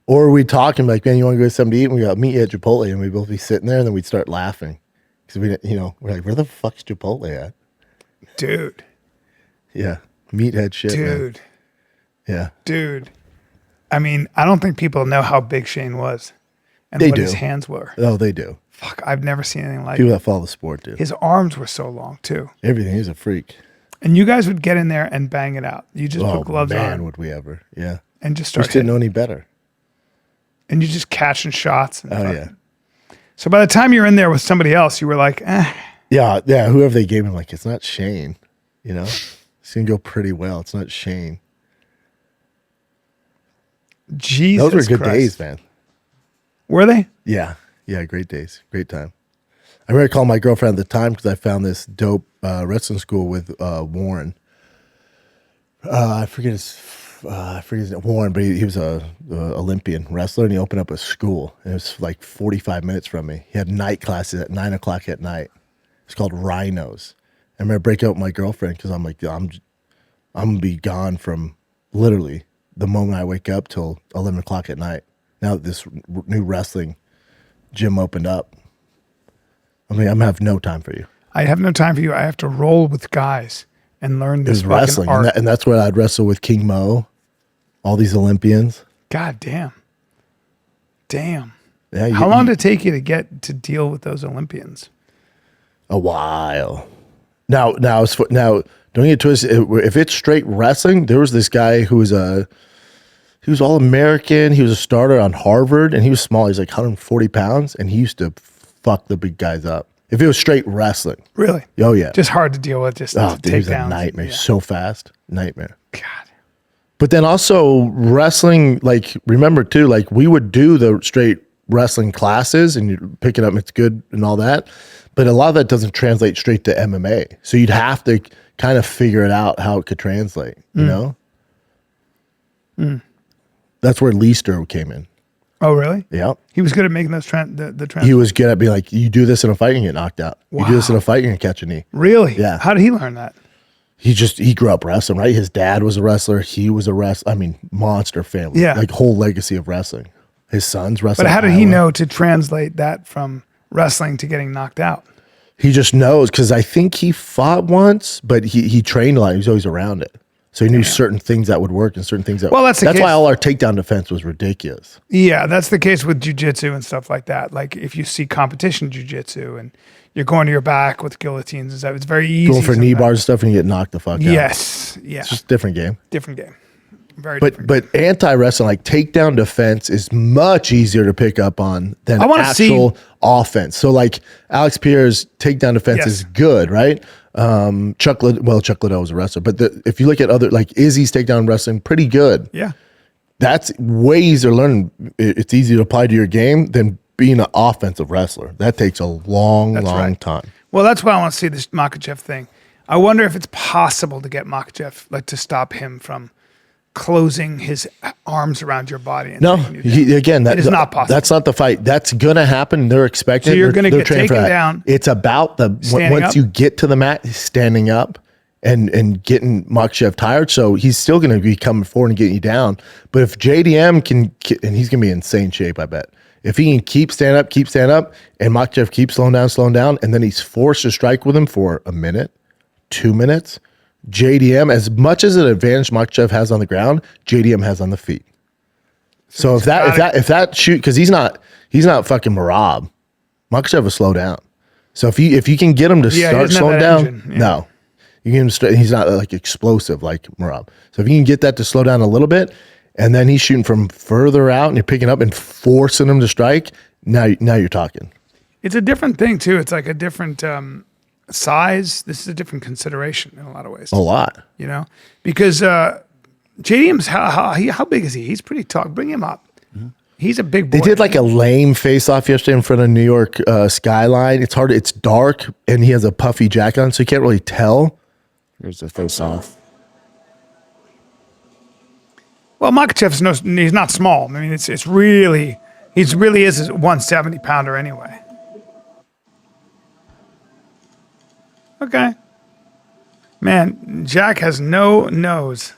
Or we'd talk and be like, man, you want to go get something to eat? And we got meet you at Chipotle. And we'd both be sitting there and then we'd start laughing. Because we didn't, we're like, where the fuck's Chipotle at? Dude. Yeah. Meathead shit, man. Dude. Yeah. Dude. I mean, I don't think people know how big Shane was and They what do. his hands were. Oh, they do. Fuck, I've never seen anything like People it. that follow the sport do. His arms were so long, too. Everything. He's a freak. And you guys would get in there and bang it out. You just put gloves man, on would we ever. Yeah. and just We start just didn't know hitting. any better. And you just catching shots. And Oh, fucking- yeah. So by the time you're in there with somebody else, you were like, Yeah. Yeah. Whoever they gave him, like, it's not Shane. It's going to go pretty well. It's not Shane. Jesus Those were good Christ. days, man. Were they? Yeah. Yeah. Great days. Great time. I remember calling my girlfriend at the time because I found this dope wrestling school with Warren. I forget his Warren, but he was a Olympian wrestler, and he opened up a school. And it was like 45 minutes from me. He had night classes at 9:00 at night. It's called Rhinos. I remember breaking up with my girlfriend because I'm like, I'm gonna be gone from literally the moment I wake up till 11:00 at night. Now that this new wrestling gym opened up, I mean, I'm gonna have no time for you. I have no time for you. I have to roll with guys and learn It this was fucking wrestling, art. and that's where I'd wrestle with King Mo, all these Olympians. God damn. Damn. Yeah, How long did it take you to get to deal with those Olympians? A while. Now, don't get twisted. If it's straight wrestling, there was this guy who was he was All-American. He was a starter on Harvard, and he was small. He's like 140 pounds, and he used to fuck the big guys up. If it was straight wrestling. Really? Oh, yeah. Just hard to deal with. Just Oh, dude, he was a takedowns. nightmare. Yeah. So fast. Nightmare. God. But then also wrestling, like, remember too, like we would do the straight wrestling classes and you pick it up, it's good and all that. But a lot of that doesn't translate straight to MMA. So you'd have to kind of figure it out how it could translate, you know? That's where Leister came in. Oh, really? Yeah. He was good at making those the trans. He was good at being like, you do this in a fight, you get knocked out. You do this in a fight, you're going to catch a knee. Really? Yeah. How did he learn that? He grew up wrestling, right? His dad was a wrestler. He was a wrestler. I mean, monster family. Yeah. Like whole legacy of wrestling. His son's wrestling. But how did he Iowa. know to translate that from wrestling to getting knocked out? He just knows because I think he fought once, but he trained a lot. He was always around it. So he knew certain things that would work and certain things that. Well, that's the case. why all our takedown defense was ridiculous. Yeah, that's the case with jiu-jitsu and stuff like that. Like if you see competition jiu-jitsu and you're going to your back with guillotines and stuff, it's very easy. Going for knee sometimes. bars and stuff and you get knocked the fuck out. Yes. Yeah. It's just a different game. Different game. Very different. But anti-wrestling, like takedown defense is much easier to pick up on than I wanna actual offense. So like Alex Pierre's takedown defense Yes. is good, right? Chuck Liddell was a wrestler, but if you look at other, like Izzy's takedown wrestling, pretty good. Yeah. That's way easier to learn. It's easy to apply to your game than being an offensive wrestler. That takes a long right. time. Well, that's why I want to see this Makhachev thing. I wonder if it's possible to get Makhachev, like to stop him from closing his arms around your body. And No, taking you down. again, it is not possible. That's not the fight. That's gonna happen. They're expecting. So you're they're- gonna they're get training for taken that. down, It's about standing once up. you get to the mat, standing up and getting Makhachev tired. So he's still gonna be coming forward and getting you down. But if JDM can, and he's gonna be in insane shape, I bet. If he can keep standing up, and Makhachev keeps slowing down, and then he's forced to strike with him for a minute, 2 minutes. JDM, as much as an advantage Makhachev has on the ground, JDM has on the feet. So if that shoot, because he's not fucking Marab, Makhachev will slow down. So if you can get him to he start doesn't have slowing that down, engine, yeah. no, you can. He's not like explosive like Marab. So if you can get that to slow down a little bit, and then he's shooting from further out, and you're picking up and forcing him to strike, now you're talking. It's a different thing too. It's like a different size. This is a different consideration in a lot of ways. A lot. You know, because JDM's how big is he? He's pretty tall. Bring him up. He's a big boy. They did like a lame face-off yesterday in front of New York skyline. It's hard. It's dark, and he has a puffy jacket on, so you can't really tell. Here's the face off. Well, Makhachev's he's not small. I mean, it's really he really is a 170 pounder anyway. Okay, man, Jack has no nose.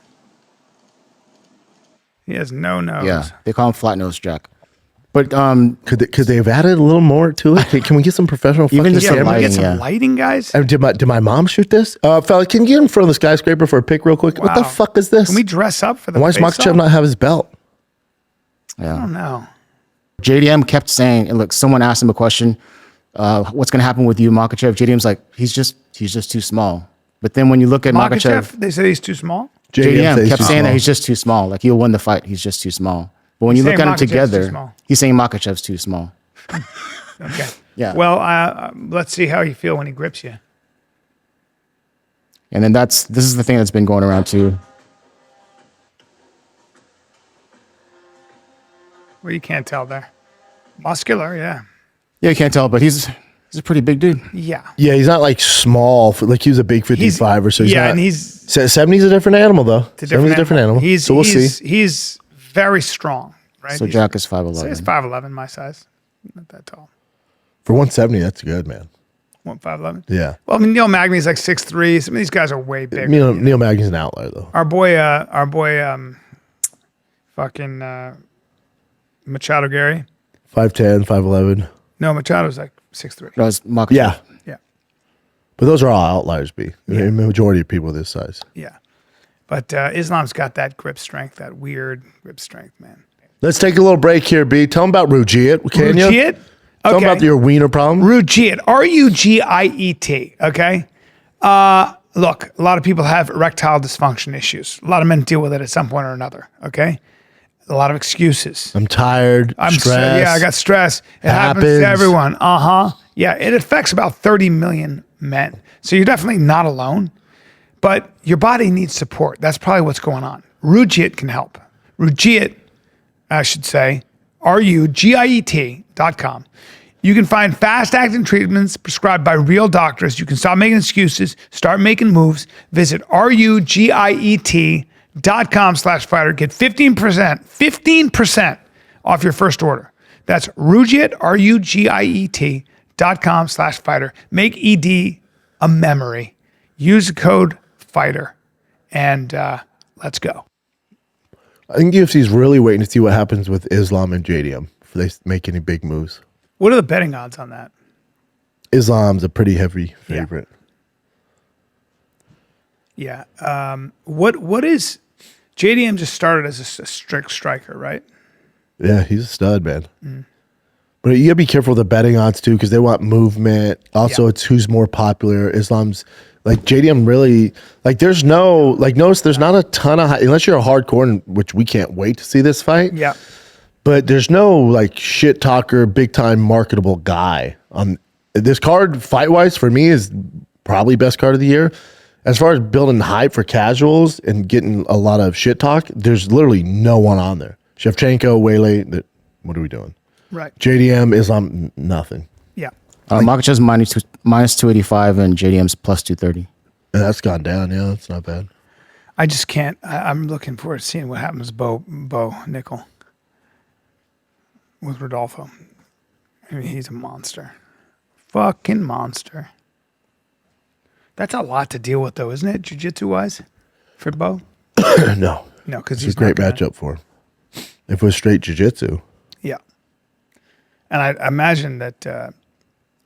He has no nose. Yeah, they call him flat nose Jack. But Could they have added a little more to it? Can we get some professional Even fucking just Yeah, the can we cameras? get some lighting, yeah. lighting, guys? Did my mom shoot this? Fella, can you get in front of the skyscraper for a pic real quick? What the Wow. fuck is this? Can we dress up for the Why does face-off? Makhachev not have his belt? I don't know. JDM kept saying, and look, someone asked him a question, what's going to happen with you, Makhachev? JDM's like, he's just too small. But then when you look at Makhachev, They say he's too small. JDM says kept too saying that small. he's just too small. Like he'll win the fight. He's just too small. But when He's you look saying at them Makhachev's too together, small. he's saying Makhachev's too small. Okay. Yeah. Well, let's see how you feel when he grips you. And then this is the thing that's been going around too. Well, you can't tell there. Muscular, yeah. Yeah, you can't tell, but he's a pretty big dude. Yeah. Yeah, he's not like small. Like he was a big 55 or so. He's yeah, not, and he's 70's a different animal though. a 70's a different animal. So we'll see. He's very strong, right? So He's- Jack is so 5'11". he's 5'11", my size. Not that tall. For 170, that's good, man. 5'11". Yeah. Well, I mean, Neil Magny's like 6'3". Some of these guys are way bigger. Neil Magny's an outlier though. Our boy, fucking Machado Gary. 5'10", 5'11". No, Machado's like 6'3". No, it's Makhachev. Yeah. Yeah, But those are all outliers, B. The majority of people this size. yeah. But Islam's got that grip strength, that weird grip strength, man. Let's take a little break here, B. Tell them about Rugiet, can you? Rugiet? Tell them Okay. about your wiener problem. Rugiet, Rugiet, okay? Look, a lot of people have erectile dysfunction issues. A lot of men deal with it at some point or another, okay? A lot of excuses. I'm tired, stressed. Yeah, I got stress. It happens to everyone. Yeah, it affects about 30 million men. So you're definitely not alone, but your body needs support. That's probably what's going on. Rugiet can help. Rugiet, I should say, RUGIET.com. You can find fast-acting treatments prescribed by real doctors. You can stop making excuses, start making moves. Visit RUGIET.com/fighter. Get 15% off your first order. That's Rugiet, RUGIET.com/fighter. Make ED a memory. Use the code FIGHTER, and let's go. I think UFC's really waiting to see what happens with Islam and JDM if they make any big moves. What are the betting odds on that? Islam's a pretty heavy favorite. Yeah. What is JDM just started as a strict striker, right? Yeah, he's a stud, man. But you gotta be careful with the betting odds too, because they want movement. Also, it's who's more popular. Islam's like JDM really like. There's no like. Notice there's not a ton of unless you're a hardcore, and which we can't wait to see this fight. Yeah. But there's no like shit talker, big time marketable guy on this card. Fight wise, for me, is probably best card of the year. As far as building hype for casuals and getting a lot of shit talk, there's literally no one on there. Shevchenko, Wele, what are we doing? Right. JDM, Islam, nothing. Yeah. Makhachev's minus 285 and JDM's plus 230. And that's gone down. Yeah, that's not bad. I just can't. I'm looking forward to seeing what happens to Bo Nickal with Rodolfo. I mean, he's a monster. Fucking monster. That's a lot to deal with, though, isn't it? Jiu-jitsu wise, for Bo. No, No, because it's he's a great not gonna- matchup for him. If it was straight jiu-jitsu. Yeah, and I imagine that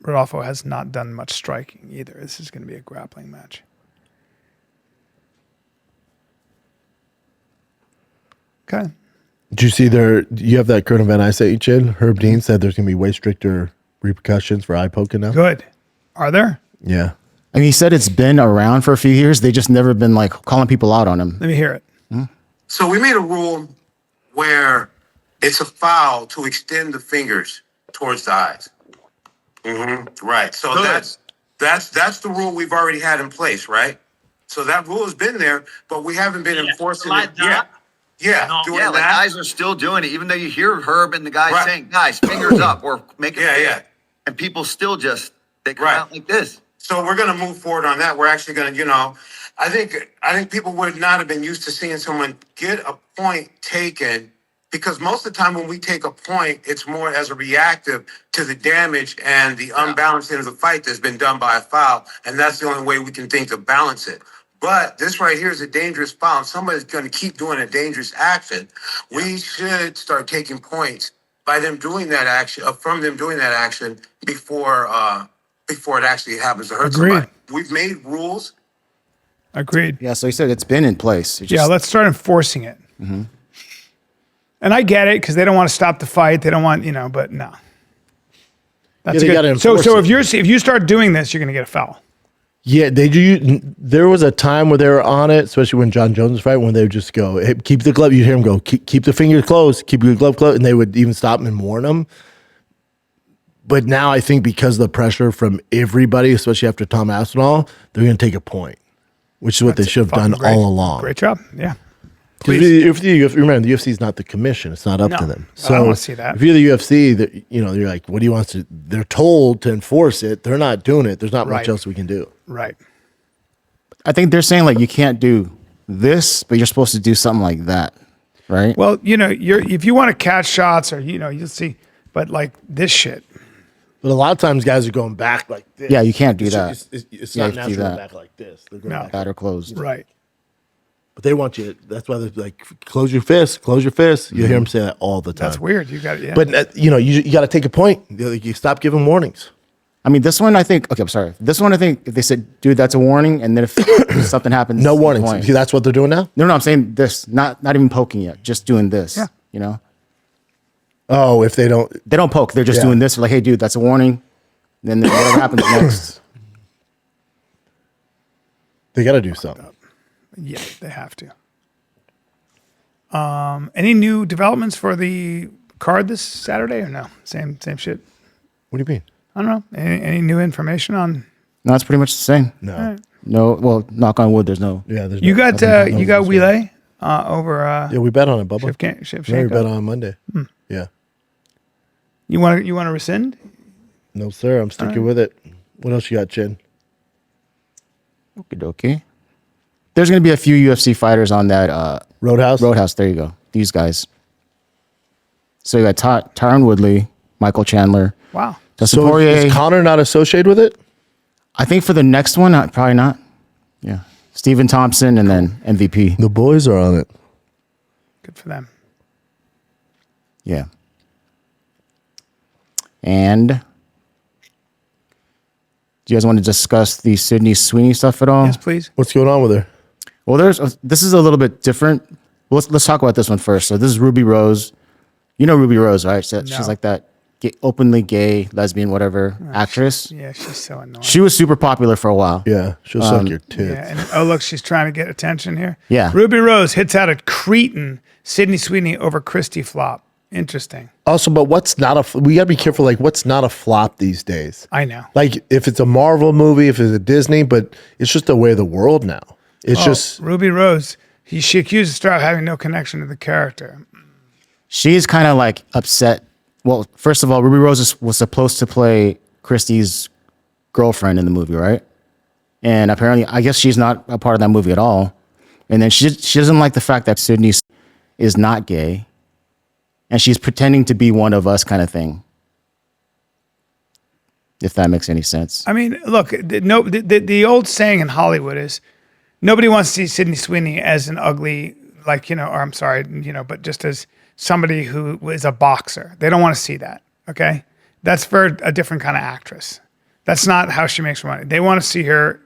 Rodolfo has not done much striking either. This is going to be a grappling match. Okay. Did you see you have that current event I sent you, Chin? Herb Dean said there's going to be way stricter repercussions for eye poking now. Good. Are there? Yeah. And he said it's been around for a few years. They just never been like calling people out on him. Let me hear it. So we made a rule where it's a foul to extend the fingers towards the eyes. Right. So that's the rule we've already had in place, right? So that rule has been there, but we haven't been enforcing it yet. Yeah, doing Yeah, like that. guys are still doing it, even though you hear Herb and the guys Right. saying, guys, fingers up or make it Yeah, fit. yeah. And people still they come Right. out like this. So we're going to move forward on that. We're actually going to, I think people would not have been used to seeing someone get a point taken, because most of the time when we take a point, it's more as a reactive to the damage and the unbalancing of the fight that's been done by a foul. And that's the only way we can think to balance it. But this right here is a dangerous foul. If somebody's going to keep doing a dangerous action, we should start taking points by them doing that action, from them doing that action before it actually happens to hurt Agreed. somebody. We've made rules. Agreed. Yeah, so he said it's been in place. It Yeah, just- let's start enforcing it. And I get it, because they don't want to stop the fight. They don't want, but no. That's they gotta good. So enforce if you start doing this, you're going to get a foul. Yeah, they do. There was a time where they were on it, especially when John Jones was fighting, when they would just go, hey, keep the glove. You'd hear him go, keep the fingers closed, keep your glove closed. And they would even stop him and warn them. But now I think because of the pressure from everybody, especially after Tom Aspinall, they're going to take a point, which is what they should have done Fucking great. all along. Great job. Yeah. Because remember, the UFC is not the commission; it's not up No, to them. I don't wanna see that. If you're the UFC, you're like, what do you want to? They're told to enforce it. They're not doing it. There's not Right. much else we can do. Right. I think they're saying like you can't do this, but you're supposed to do something like that, right? Well, if you want to catch shots or, you'll see, but like this shit. But a lot of times, guys are going back like this. Yeah, you can't do It's that. just- It's Yeah, not you have to do natural that. back like this. They're going No. back. That or closed. Right. But they want you. That's why they're like, close your fist, close your fist. You hear them say that all the time. That's weird. You got it. Yeah. But you got to take a point. You stop giving warnings. I mean, this one I think. Okay, I'm sorry. This one I think if they said, "Dude, that's a warning," and then if something happens, No it's a warnings. point. See, that's what they're doing now. No, I'm saying this. Not even poking yet. Just doing this. Yeah. You know, Oh, if they don't, they don't poke. They're just Yeah. doing this. Like, hey, dude, that's a warning. Then whatever happens next. they got to do something. yeah, they have to. Any new developments for the card this Saturday or no? Same shit. What do you mean? I don't know. Any new information on? No, it's pretty much the same. No. No, well, knock on wood. There's no. Yeah, there's You no- got nothing- you got nothing's going Wheelay over. Yeah, we bet on it, Bubba. Yeah, we bet Shevchenko. on Monday. Yeah. You want to rescind? No, sir. I'm sticking with it. What else you got, Chin? Okay. There's going to be a few UFC fighters on that Roadhouse? Roadhouse. There you go. These guys. So you got Tyron Woodley, Michael Chandler, Wow. Dustin So Poirier. is Connor not associated with it? I think for the next one, probably not. Yeah. Stephen Thompson and then MVP. The boys are on it. Good for them. Yeah. And do you guys want to discuss the Sydney Sweeney stuff at all? Yes, please. What's going on with her? Well, this is a little bit different. Let's talk about this one first. So this is Ruby Rose. You know Ruby Rose, right? So No. She's like that openly gay, lesbian, whatever actress. Yeah, she's so annoying. She was super popular for a while. Yeah, she'll suck your tits. Yeah, and look, she's trying to get attention here. Yeah. Ruby Rose hits out at Cretan, Sydney Sweeney over Christy Flop. Interesting. Also, but we gotta be careful. Like, what's not a flop these days? I know. Like, if it's a Marvel movie, if it's a Disney, but it's just the way of the world now. It's just Ruby Rose. She accuses Stroud of having no connection to the character. She's kind of like upset. Well, first of all, Ruby Rose was supposed to play Christy's girlfriend in the movie, right? And apparently, I guess she's not a part of that movie at all. And then she doesn't like the fact that Sydney is not gay, and she's pretending to be one of us, kind of thing. If that makes any sense. I mean, look, the old saying in Hollywood is nobody wants to see Sydney Sweeney as an ugly, like, or I'm sorry, but just as somebody who is a boxer. They don't want to see that, okay? That's for a different kind of actress. That's not how she makes her money. They want to see her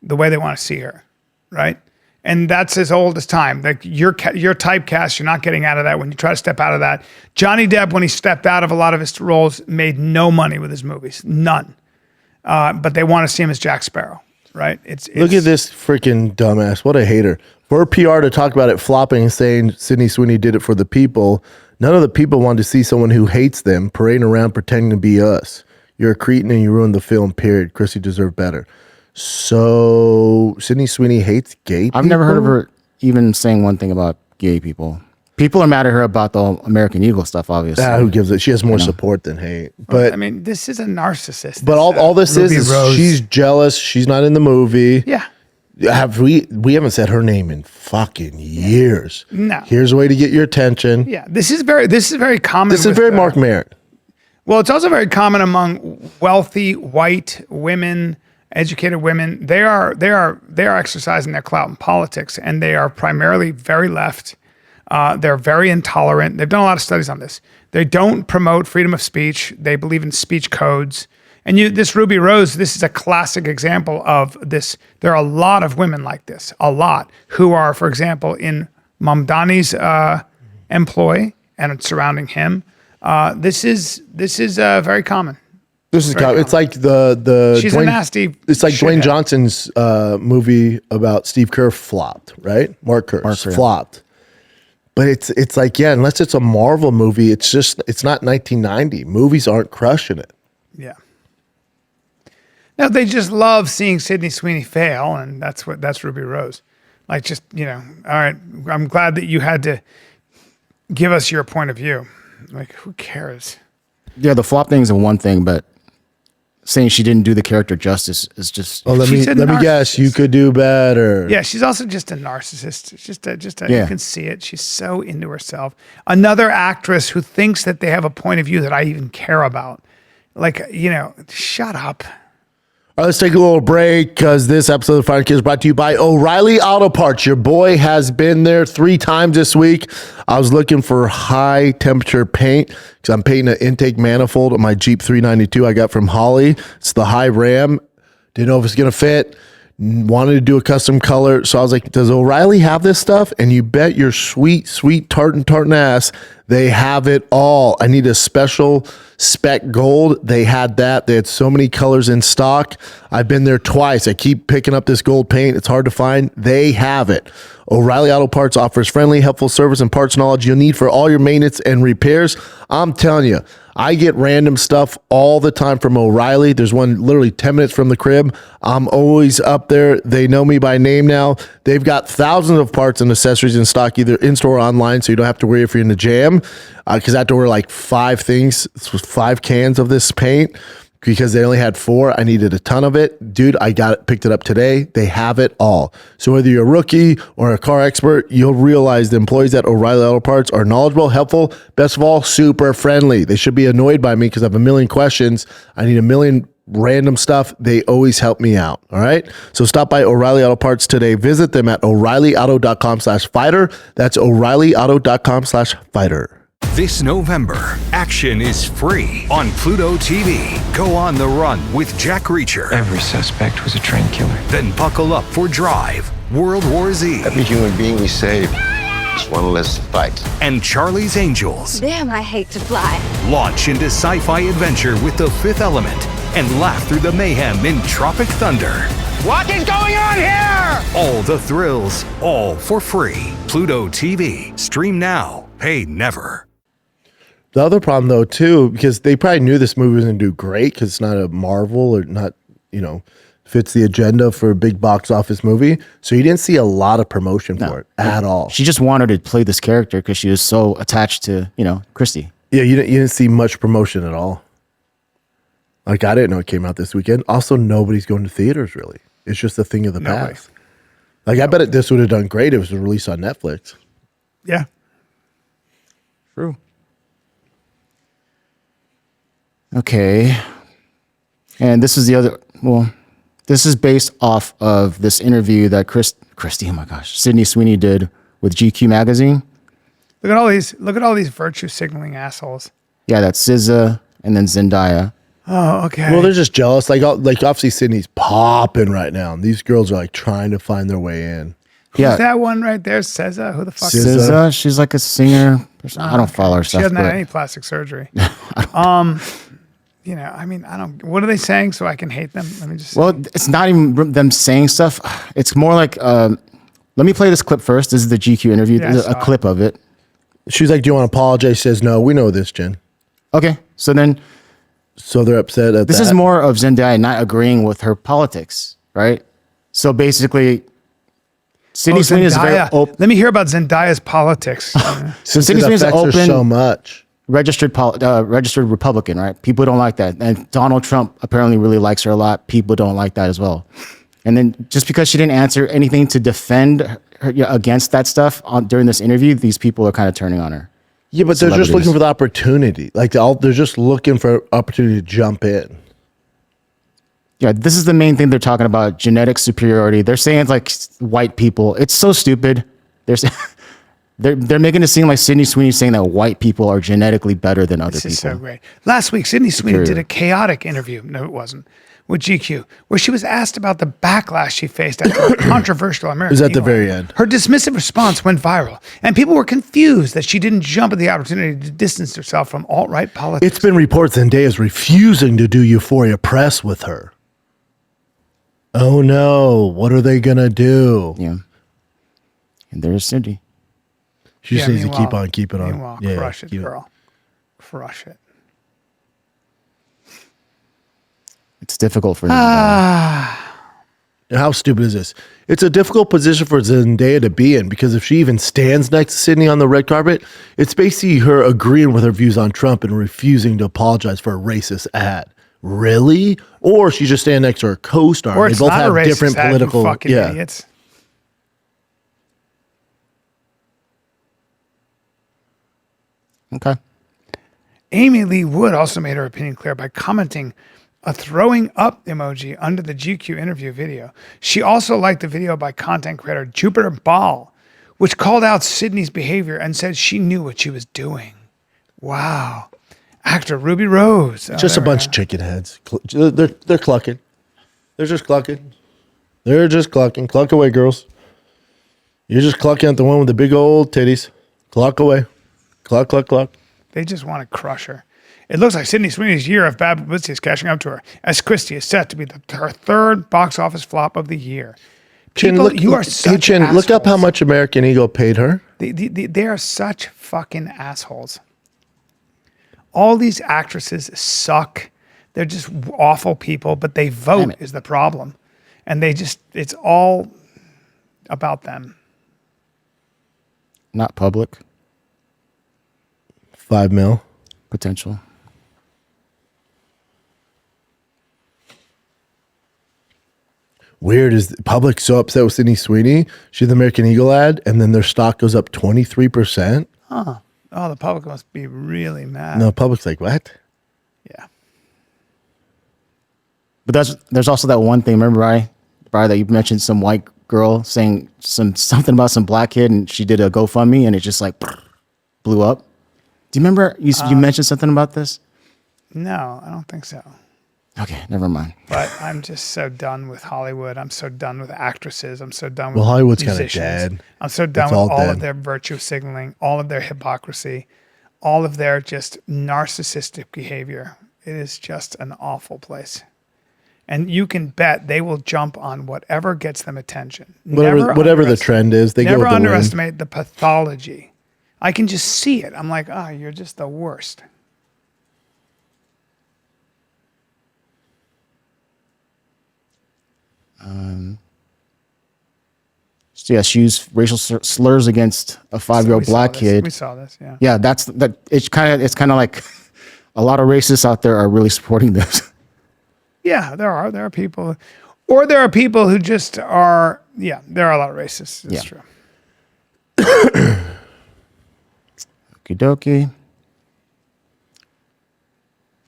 the way they want to see her, right? And that's as old as time. Like you're typecast, you're not getting out of that when you try to step out of that. Johnny Depp, when he stepped out of a lot of his roles, made no money with his movies, none. But they want to see him as Jack Sparrow, right? Look at this freaking dumbass. What a hater. For PR to talk about it flopping and saying Sydney Sweeney did it for the people, none of the people wanted to see someone who hates them parading around pretending to be us. You're a cretin and you ruined the film, period. Chrissy deserved better. So Sydney Sweeney hates gay people? I've never heard of her even saying one thing about gay people. People are mad at her about the American Eagle stuff, obviously. Who gives it? She has more support than hate. But I mean, this is a narcissist. But all this is she's jealous. She's not in the movie. Yeah. We haven't said her name in fucking years. No. Here's a way to get your attention. Yeah. This is very common. This is very Mark Maron. Well, it's also very common among wealthy white women, educated women. They are exercising their clout in politics, and they are primarily very left. They're very intolerant. They've done a lot of studies on this. They don't promote freedom of speech. They believe in speech codes. And this Ruby Rose, this is a classic example of this. There are a lot of women like this, a lot, who are, for example, in Mamdani's employ and surrounding him. This is very common. This is common. It's like the She's a nasty. It's like Dwayne shithead. Johnson's movie about Steve Kerr flopped, right? Mark Kerr flopped. But it's like, yeah, unless it's a Marvel movie, it's not 1990. Movies aren't crushing it. Yeah. No, they just love seeing Sydney Sweeney fail, and that's Ruby Rose. Like, just, all right, I'm glad that you had to give us your point of view. Like, who cares? Yeah, the flop thing is one thing, but saying she didn't do the character justice is just. Oh, let me guess. You could do better. Yeah, she's also just a narcissist. It's just you can see it. She's so into herself. Another actress who thinks that they have a point of view that I even care about. Like, shut up. All right, let's take a little break because this episode of Fire Kids is brought to you by O'Reilly Auto Parts. Your boy has been there 3 times this week. I was looking for high temperature paint because I'm painting an intake manifold on my Jeep 392 I got from Holly. It's the high ram. Didn't know if it's going to fit. Wanted to do a custom color. So I was like, does O'Reilly have this stuff? And you bet your sweet, sweet tartan ass, they have it all. I need a special spec gold. They had that. They had so many colors in stock. I've been there twice. I keep picking up this gold paint. It's hard to find. They have it. O'Reilly Auto Parts offers friendly, helpful service and parts knowledge you'll need for all your maintenance and repairs. I'm telling you, I get random stuff all the time from O'Reilly. There's one literally 10 minutes from the crib. I'm always up there. They know me by name now. They've got thousands of parts and accessories in stock, either in-store or online, so you don't have to worry if you're in the jam, because I had to order like 5 things. This was 5 cans of this paint because they only had 4. I needed a ton of it. Dude, I picked it up today. They have it all. So whether you're a rookie or a car expert, you'll realize the employees at O'Reilly Auto Parts are knowledgeable, helpful, best of all, super friendly. They should be annoyed by me because I have a million questions. I need a million random stuff. They always help me out. All right. So stop by O'Reilly Auto Parts today. Visit them at O'ReillyAuto.com/fighter. That's O'ReillyAuto.com/fighter. This November, action is free on Pluto TV. Go on the run with Jack Reacher. Every suspect was a trained killer. Then buckle up for Drive, World War Z, Every human being we save is one less to fight. and Charlie's Angels. Damn, I hate to fly. Launch into sci-fi adventure with The Fifth Element and laugh through the mayhem in Tropic Thunder. What is going on here? All the thrills, all for free. Pluto TV. Stream now. Pay never. The other problem, though, too, because they probably knew this movie was going to do great because it's not a Marvel or not, fits the agenda for a big box office movie. So you didn't see a lot of promotion for it at all. She just wanted to play this character because she was so attached to, Christy. Yeah, you didn't see much promotion at all. Like, I didn't know it came out this weekend. Also, nobody's going to theaters, really. It's just a thing of the past. Like, I bet this would have done great if it was released on Netflix. Yeah. True. Okay. And this is the other, well, this is based off of this interview that Christy, oh my gosh, Sydney Sweeney did with GQ magazine. Look at all these virtue signaling assholes. Yeah, that's SZA and then Zendaya. Oh, okay. Well, they're just jealous. Like obviously Sydney's popping right now. And these girls are like trying to find their way in. Who's that one right there? SZA? Who the fuck is SZA, she's like a singer. I don't follow her She stuff. hasn't had any plastic surgery. You know, I mean, I don't. What are they saying so I can hate them? Let me just. Well, it's not even them saying stuff. It's more like, let me play this clip first. This is the GQ interview. Yeah, This is a clip of it. She's like, do you want to apologize? She says, no, we know this, Jen. Okay, so then So they're upset at this that. is more of Zendaya not agreeing with her politics, right? So basically, Sydney Sweeney is very Zendaya. open. Let me hear about Zendaya's politics. Since Sydney it Sweeney's affects her open- so much. Registered Republican, right? People don't like that. And Donald Trump apparently really likes her a lot. People don't like that as well. And then just because she didn't answer anything to defend her against that stuff during this interview, these people are kind of turning on her. Yeah, but they're just Celebrities. looking for the opportunity. Like they're just looking for opportunity to jump in. Yeah, this is the main thing they're talking about, genetic superiority. They're saying it's like white people. It's so stupid. They're making it seem like Sydney Sweeney's saying that white people are genetically better than other This is people. so great. Last week, Sydney Sweeney Superior. did a chaotic interview. No, it wasn't. With GQ, where she was asked about the backlash she faced after a controversial American. It was at the Eagle. very end. Her dismissive response went viral, and people were confused that she didn't jump at the opportunity to distance herself from alt-right politics. It's been reports Zendaya is refusing to do Euphoria press with her. Oh no, what are they gonna do? Yeah. And there's Cindy. She just needs to keep on keeping on. Meanwhile, crush it, keep girl. Crush it. It's difficult for them. And how stupid is this? It's a difficult position for Zendaya to be in because if she even stands next to Sydney on the red carpet, it's basically her agreeing with her views on Trump and refusing to apologize for a racist ad. Really? Or she's just standing next to her co-star. Or They it's both not have a racist different ad, you political. fucking Yeah. idiots. Okay. Amy Lee Wood also made her opinion clear by commenting a throwing up emoji under the GQ interview video. She also liked the video by content creator Jupiter Ball, which called out Sydney's behavior and said she knew what she was doing. Wow. Actor Ruby Rose. Oh, Just a there we bunch go. of chicken heads. They're clucking. They're just clucking. They're just clucking. Cluck away, girls. You're just clucking at the one with the big old titties. Cluck away. Cluck, cluck, cluck. They just want to crush her. It looks like Sydney Sweeney's year of bad publicity is catching up to her, as Christie is set to be her third box office flop of the year. Chin, People, look, you are hey, such Chin, look up how assholes. much American Eagle paid her. They are such fucking assholes. All these actresses suck. They're just awful people, but they vote is the problem. And it's all about them. Not public. $5 million. Potential. Weird is the public so upset with Sydney Sweeney. She had the American Eagle ad, and then their stock goes up 23%. Oh, the public must be really mad. No, public's like, what? Yeah. But there's also that one thing. Remember, Bryan, that you mentioned some white girl saying something about some black kid, and she did a GoFundMe, and it just like blew up. Do you remember you mentioned something about this? No, I don't think so. Okay, never mind. But I'm just so done with Hollywood. I'm so done with actresses. I'm so done with Well, Hollywood's kinda musicians. dead. I'm so done It's with all all dead. of their virtue signaling, all of their hypocrisy, all of their just narcissistic behavior. It is just an awful place. And you can bet they will jump on whatever gets them attention. Whatever the trend is, they go Never with the wind. underestimate the pathology. I can just see it. I'm like, oh, you're just the worst. So yeah, she used racial slurs against a 5-year-old We saw black this. kid. We saw this, yeah. Yeah, it's kind of like a lot of racists out there are really supporting this. Yeah, there are people, Or there are people who just are, there are a lot of racists. It's true. Okie dokie.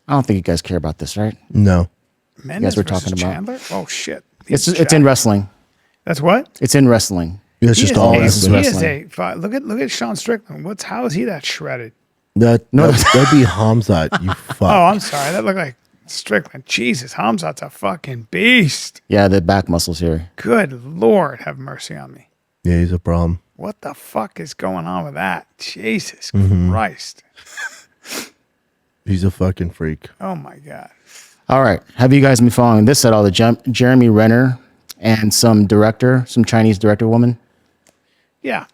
I don't think you guys care about this, right? No. Mendes were versus talking about- Chandler? Oh, shit. It's in wrestling. That's what? It's in wrestling. It's just all He wrestling. is look at Sean Strickland. How is he that shredded? That'd be Hamzat, you fuck. Oh, I'm sorry. That looked like Strickland. Jesus, Hamzat's a fucking beast. Yeah, the back muscles here. Good Lord, have mercy on me. Yeah, he's a problem. What the fuck is going on with that? Jesus Christ. He's a fucking freak. Oh my God. All right. Have you guys been following this at all? The Jeremy Renner and some Chinese director woman? Yeah.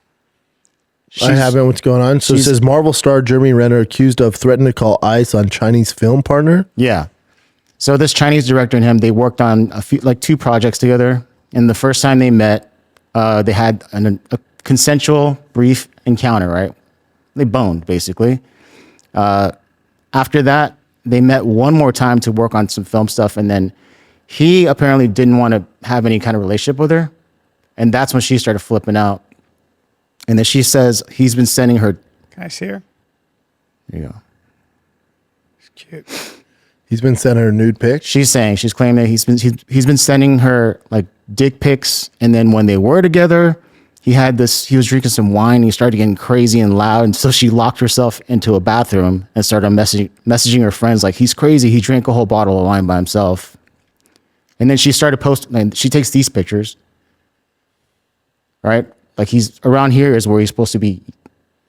I haven't. What's going on? So it says Marvel star Jeremy Renner accused of threatening to call ICE on Chinese film partner. Yeah. So this Chinese director and him, they worked on two projects together. And the first time they met, they had a consensual brief encounter, right? They boned, basically. After that, they met one more time to work on some film stuff. And then he apparently didn't want to have any kind of relationship with her. And that's when she started flipping out. And then she says he's been sending her. Can I see her? There you go. She's cute. He's been sending her nude pics. She's claiming that he's been sending her like dick pics. And then when they were together, he was drinking some wine. And he started getting crazy and loud. And so she locked herself into a bathroom and started messaging her friends like, he's crazy. He drank a whole bottle of wine by himself. And then she started posting, and she takes these pictures, right? Like he's around here is where he's supposed to be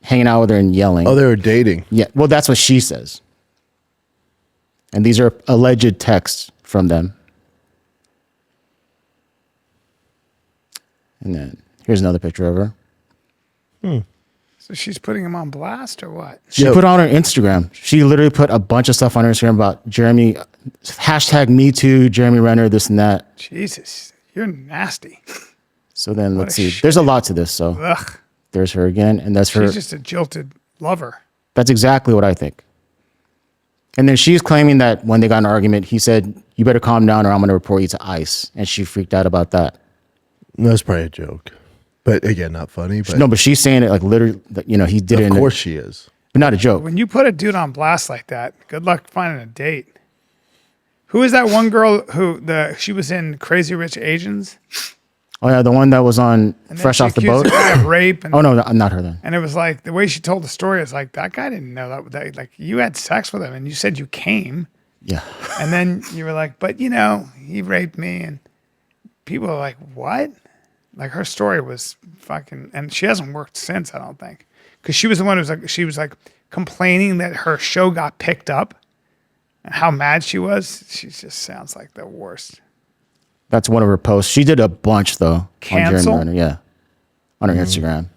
hanging out with her and yelling. Oh, they were dating. Yeah. Well, that's what she says. And these are alleged texts from them. And then here's another picture of her. So she's putting him on blast or what? She put on her Instagram. She literally put a bunch of stuff on her Instagram about Jeremy, #MeToo, Jeremy Renner, this and that. Jesus, you're nasty. So then let's see. shit. There's a lot to this. So Ugh. there's her again. And that's her. She's just a jilted lover. That's exactly what I think. And then she's claiming that when they got in an argument, he said, you better calm down or I'm going to report you to ICE. And she freaked out about that. That's probably a joke. But again, not funny. But No, but she's saying it like literally, he did it. of course she is. But not a joke. When you put a dude on blast like that, good luck finding a date. Who is that one girl she was in Crazy Rich Asians? Oh, yeah, the one that was on And then Fresh she Off the accused Boat. the guy of rape. And, Oh, no, not her then. And it was like, the way she told the story is like, that guy didn't know that. Like, you had sex with him and you said you came. Yeah. And then you were like, but he raped me. And people are like, what? Like her story was fucking, and she hasn't worked since, I don't think. Because she was the one she was like complaining that her show got picked up and how mad she was. She just sounds like the worst. That's one of her posts. She did a bunch, though. Cancel? On Jeremy Renner, yeah. On her Instagram.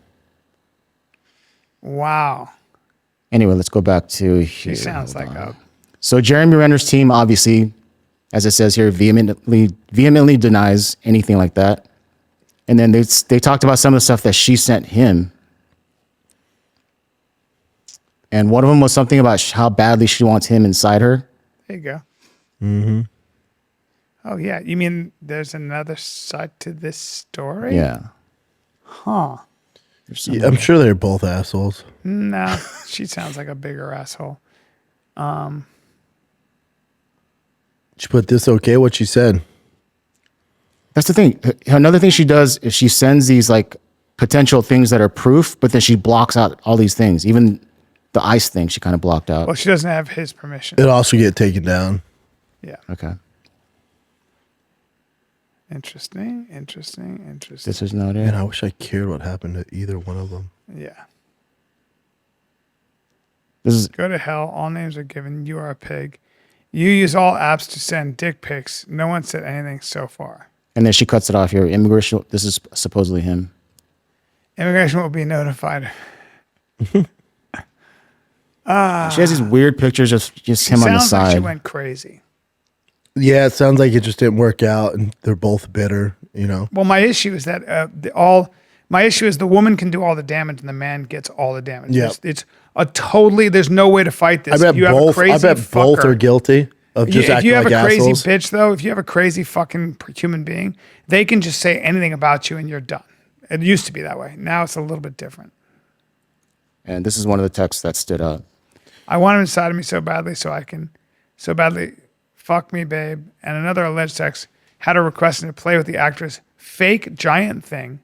Wow. Anyway, let's go back to She here. sounds Hold like on. a. So Jeremy Renner's team, obviously, as it says here, vehemently denies anything like that. And then they talked about some of the stuff that she sent him. And one of them was something about how badly she wants him inside her. There you go. Mm-hmm. Oh, yeah. You mean there's another side to this story? Yeah. Huh. Yeah, I'm sure they're both assholes. No, she sounds like a bigger asshole. She put this okay, what she said. That's the thing. Another thing she does is she sends these like potential things that are proof, but then she blocks out all these things. Even the ICE thing she kind of blocked out. Well, she doesn't have his permission. It'll also get taken down. Yeah. Okay. Interesting. This is not it. Man, I wish I cared what happened to either one of them. Yeah. This is Go to hell. All names are given. You are a pig. You use all apps to send dick pics. No one said anything so far. and then she cuts it off here. Immigration. This is supposedly him. Immigration will be notified. She has these weird pictures of just him on the Sounds side. like she went crazy. Yeah, it sounds like it just didn't work out, and they're both bitter. You know. Well, my issue is that my issue is the woman can do all the damage and the man gets all the damage. Yeah. It's a totally. There's no way to fight this. I bet you have a both. crazy I bet both fucker. are guilty. of just If acting you have like a crazy assholes. bitch, though, if you have a crazy fucking human being, they can just say anything about you and you're done. It used to be that way. Now it's a little bit different. And this is one of the texts that stood out. I want him inside of me so badly so badly, fuck me, babe. And another alleged text had her requesting to play with the actress' fake giant thing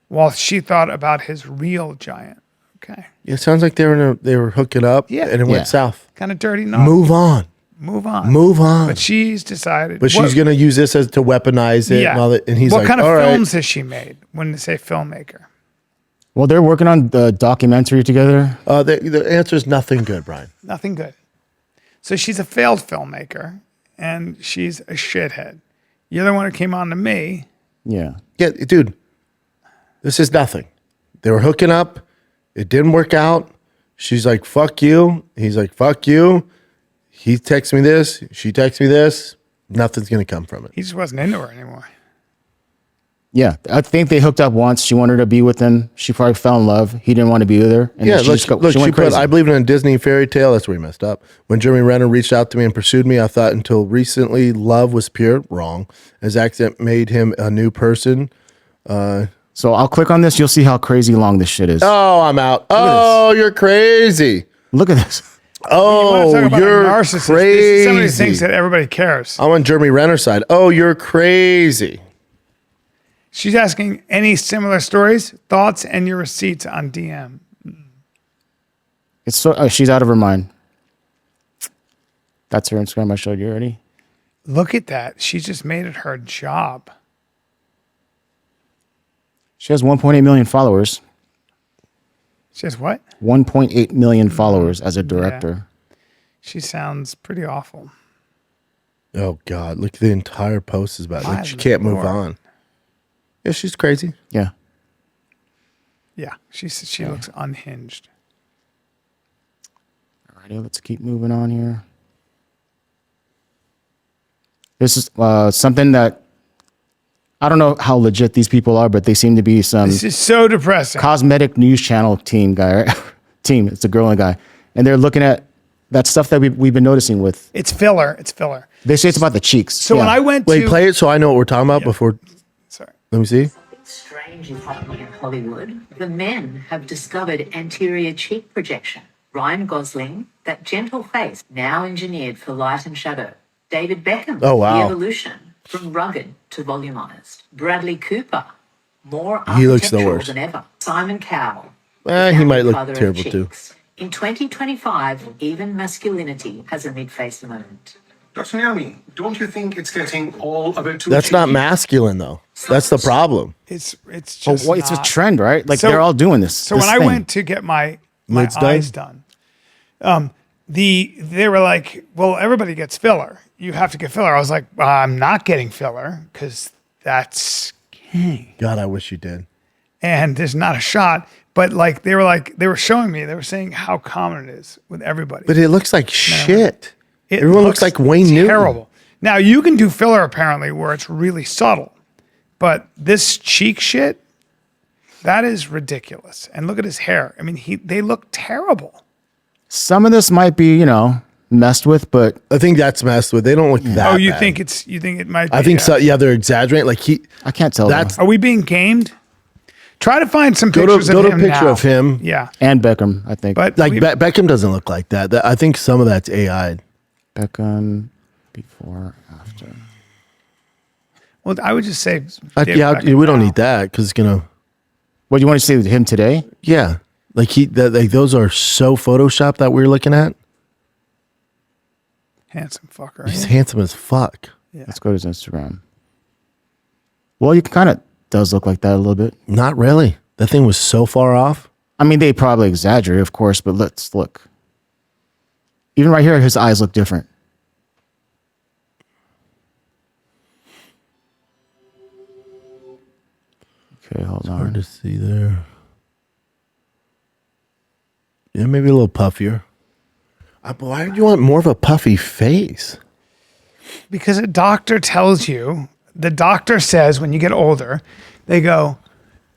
while she thought about his real giant. Okay. It sounds like they were hooking up, Yeah. and it Yeah. went south. Kind of dirty naughty. Move on. Move on. Move on. But she's decided. But she's gonna use this as to weaponize it and all that. And he's what like, kind of all right. films has she made? When they say filmmaker. Well, they're working on the documentary together. The answer is nothing good, Brian. Nothing good. So she's a failed filmmaker and she's a shithead. You're the one who came on to me. Yeah. Yeah, dude. This is nothing. They were hooking up. It didn't work out. She's like, fuck you. He's like, fuck you. He texts me this. She texts me this. Nothing's going to come from it. He just wasn't into her anymore. Yeah. I think they hooked up once. She wanted to be with him. She probably fell in love. He didn't want to be with her. And Yeah, then look, she went put, crazy. I believe in a Disney fairy tale. That's where he messed up. When Jeremy Renner reached out to me and pursued me, I thought until recently love was pure. Wrong. His accent made him a new person. So I'll click on this. You'll see how crazy long this shit is. Oh, I'm out. Oh, you're crazy. Look at this. Oh, Talk about a you're narcissist. crazy. This is somebody who thinks that everybody cares. I'm on Jeremy Renner's side. Oh, you're crazy. She's asking any similar stories, thoughts, and your receipts on DM. It's so she's out of her mind. That's her Instagram I showed you already. Look at that. She just made it her job. She has 1.8 million followers. She has what? 1.8 million followers as a director. She sounds pretty awful. Oh, God. Look, the entire post is about like, she can't move on. Yeah, she's crazy. Yeah. Yeah, she looks unhinged. Alrighty, let's keep moving on here. This is something that I don't know how legit these people are, but they seem to be some This is so depressing. cosmetic news channel team guy. Right? Team, it's a girl and a guy, and they're looking at that stuff that we've been noticing with. It's filler. It's filler. They say it's about the cheeks. So when I went Wait, to play it so I know what we're talking about before. Sorry. Let me see. Strange is happening in Hollywood. The men have discovered anterior cheek projection. Ryan Gosling, that gentle face, now engineered for light and shadow. David Beckham, Oh, wow. the evolution from rugged to volumized. Bradley Cooper, more He looks the architectural worst. than ever. Simon Cowell, He might look father of terrible too. cheeks. In 2025, even masculinity has a mid-face moment. Dr. Naomi, don't you think it's getting all a bit too That's not cheeky? masculine, though. That's the problem. It's Oh, just well, it's a not- trend, right? Like So- they're all doing this. So this when I thing. went to get my Lids done? eyes done, they were like, "Well, everybody gets filler. You have to get filler." I was like, "I'm not getting filler because that's God, I wish you did. and there's not a shot." But they were showing me, they were saying how common it is with everybody. But it looks like shit. It Everyone looks like Wayne Newton. terrible. Now you can do filler apparently where it's really subtle, but this cheek shit, that is ridiculous. And look at his hair. I mean, they look terrible. Some of this might be, messed with, but I think that's messed with. They don't look that Oh, you bad. think it might be? I think so. Yeah, they're exaggerating. Like I can't tell. That's Though. Are we being gamed? Try to find some Go to- pictures go of to a him picture now. of him. Yeah. And Beckham, I think. But like Beckham doesn't look like that. I think some of that's AI. Beckham before, after. well, I would just say Yeah, Beckham we don't now. need that because it's gonna. What do you want to say with him today? Yeah, like those are so photoshopped that we're looking at. Handsome fucker. He's ain't he? handsome as fuck. Let's go to his Instagram. Well, you kind of does look like that a little bit. Not really. That thing was so far off. I mean, they probably exaggerate, of course, but let's look. Even right here, his eyes look different. Okay, hold on. Hard to see there. Yeah, maybe a little puffier. Why do you want more of a puffy face? Because a doctor tells you, the doctor says when you get older, they go,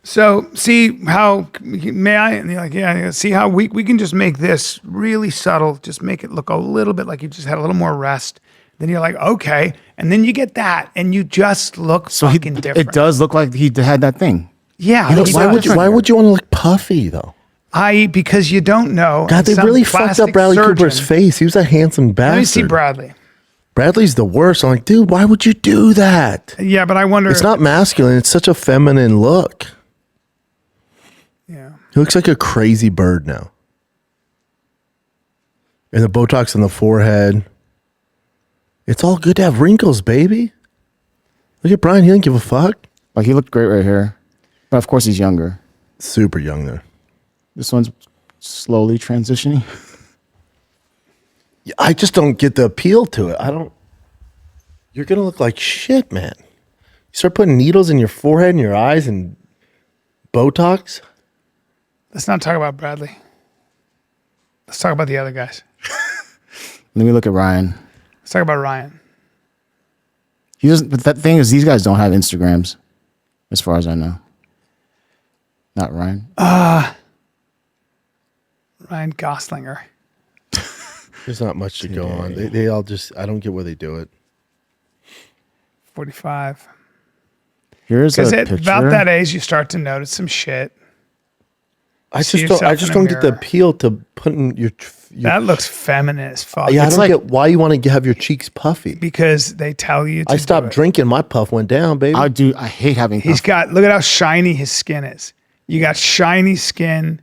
so see how, may I? And you're like, yeah, see how we can just make this really subtle, just make it look a little bit like you just had a little more rest. Then you're like, okay. And then you get that and you just look fucking different. It does look like he had that thing. Yeah. Why would you want to look puffy though? Because you don't know. God, they Some really fucked up plastic Bradley surgeon- Cooper's face. He was a handsome bastard. Let me see Bradley. Bradley's the worst. I'm like, dude, why would you do that? Yeah, but I wonder. It's not masculine. It's such a feminine look. Yeah. He looks like a crazy bird now. And the Botox on the forehead. It's all good to have wrinkles, baby. Look at Bryan. He didn't give a fuck. Like, he looked great right here. But of course, he's younger. Super young there. This one's slowly transitioning. I just don't get the appeal to it. You're going to look like shit, man. You start putting needles in your forehead and your eyes and Botox. Let's not talk about Bradley. Let's talk about the other guys. Let me look at Ryan. Let's talk about Ryan. He doesn't. But that thing is, these guys don't have Instagrams, as far as I know. Not Ryan. Ryan Goslinger. There's not much to go on. They all just, I don't get why they do it. 45. Here's a picture. About that age, you start to notice some shit. I just don't get the appeal to putting your that looks feminine as fuck. Yeah, I don't get why you want to have your cheeks puffy. Because they tell you to I stopped drinking. My puff went down, baby. I hate having puff. Look at how shiny his skin is. You got shiny skin,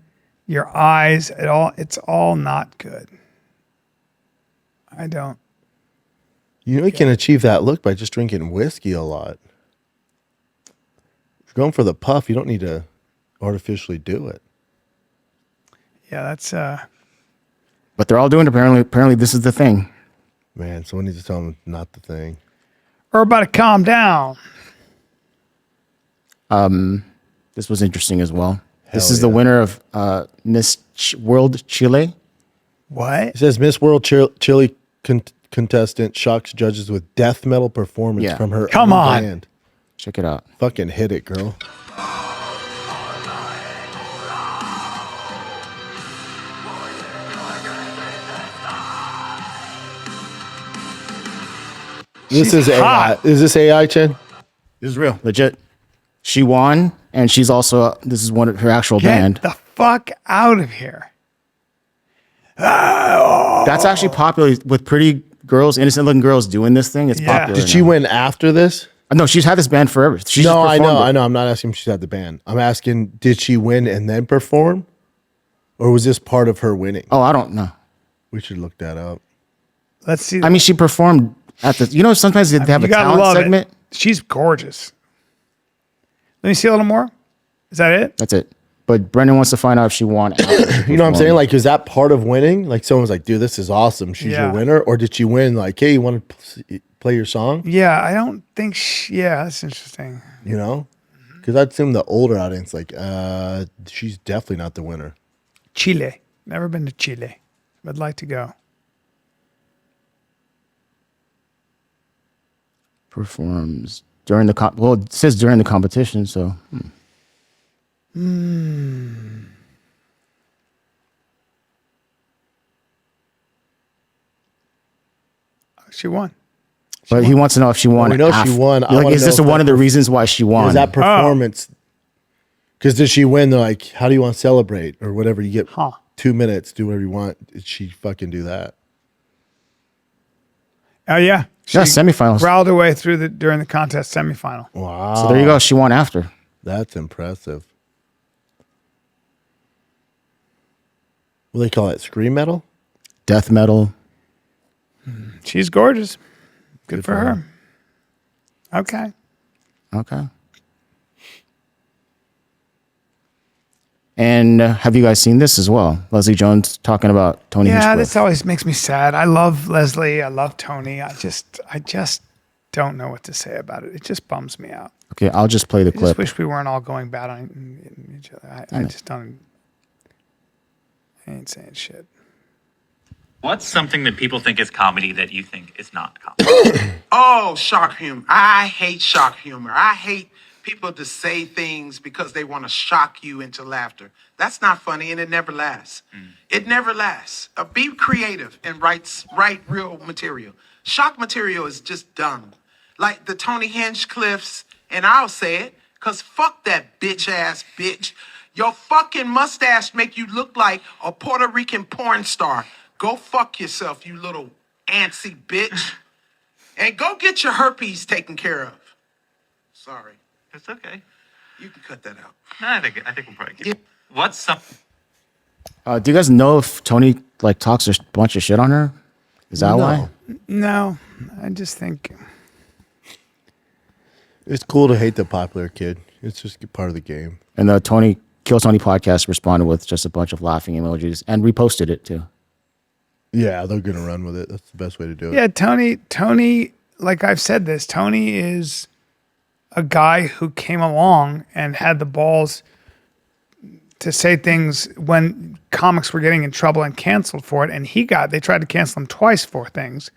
your eyes, it's all not good. I don't. You can achieve that look by just drinking whiskey a lot. If you're going for the puff, you don't need to artificially do it. Yeah, that's But they're all doing it. Apparently this is the thing. Man, someone needs to tell them not the thing. Or about to calm down. This was interesting as well. This Hell is the yeah. winner of Miss World Chile. What? It says Miss World Chile contestant shocks judges with death metal performance from her Come own on. band. Check it out. Fucking hit it, girl. This is AI. Is this AI, Chen? This is real, legit. She won, and she's also this is one of her actual Get band. the fuck out of here. That's actually popular with pretty girls, innocent-looking girls doing this thing. It's popular. Did she win after this? No, she's had this band forever. She No, just I know. performed it. I'm not asking if she's had the band. I'm asking, did she win and then perform? Or was this part of her winning? Oh, I don't know. We should look that up. Let's see. I mean, she performed at the. You know, sometimes they have a talent segment. She's gorgeous. Let me see a little more. Is that it? That's it. But Brendan wants to find out if she won. You know what I'm saying? Like, is that part of winning? Like, someone's like, dude, this is awesome. She's your winner. Or did she win? Like, hey, you want to play your song? Yeah, I don't think yeah, that's interesting. You know? Because I'd assume the older audience, like, she's definitely not the winner. Chile. Never been to Chile. I'd like to go. Performs during the well, it says during the competition, so. She won. But he wants to know if she won. We know she won. I Like, wanna is know this if one that of the reasons why she won? Is that performance? Because did she win? They're like, how do you want to celebrate? Or whatever. You get 2 minutes, do whatever you want. Did she fucking do that? Oh, yeah. Yeah, semifinals. Growled her way through during the contest semifinal. Wow. So there you go. She won after. That's impressive. What do they call it? Scream metal? Death metal. She's gorgeous. Good for her. Okay. Okay. And have you guys seen this as well? Leslie Jones talking about Tony Yeah, Hinchcliffe. this always makes me sad. I love Leslie. I love Tony. I just don't know what to say about it. It just bums me out. Okay, I'll just play the I clip. just wish we weren't all going bad on each other. I just don't. I ain't saying shit. What's something that people think is comedy that you think is not comedy? Oh, shock humor. I hate shock humor. I hate people to say things because they want to shock you into laughter. That's not funny, and it never lasts. It never lasts. Be creative and write real material. Shock material is just dumb. Like the Tony Hinchecliffes, and I'll say it, because fuck that bitch-ass bitch. Your fucking mustache make you look like a Puerto Rican porn star. Go fuck yourself, you little antsy bitch. And go get your herpes taken care of. Sorry. It's okay. You can cut that out. No, I think we'll probably keep it. What's something? Do you guys know if Tony like talks a bunch of shit on her? Is that why? No, I just think It's cool to hate the popular kid. It's just part of the game. And the Kill Tony podcast responded with just a bunch of laughing emojis and reposted it too. Yeah, they're gonna run with it. That's the best way to do it. Yeah, Tony, like I've said this, Tony is a guy who came along and had the balls to say things when comics were getting in trouble and canceled for it. And they tried to cancel him twice for things.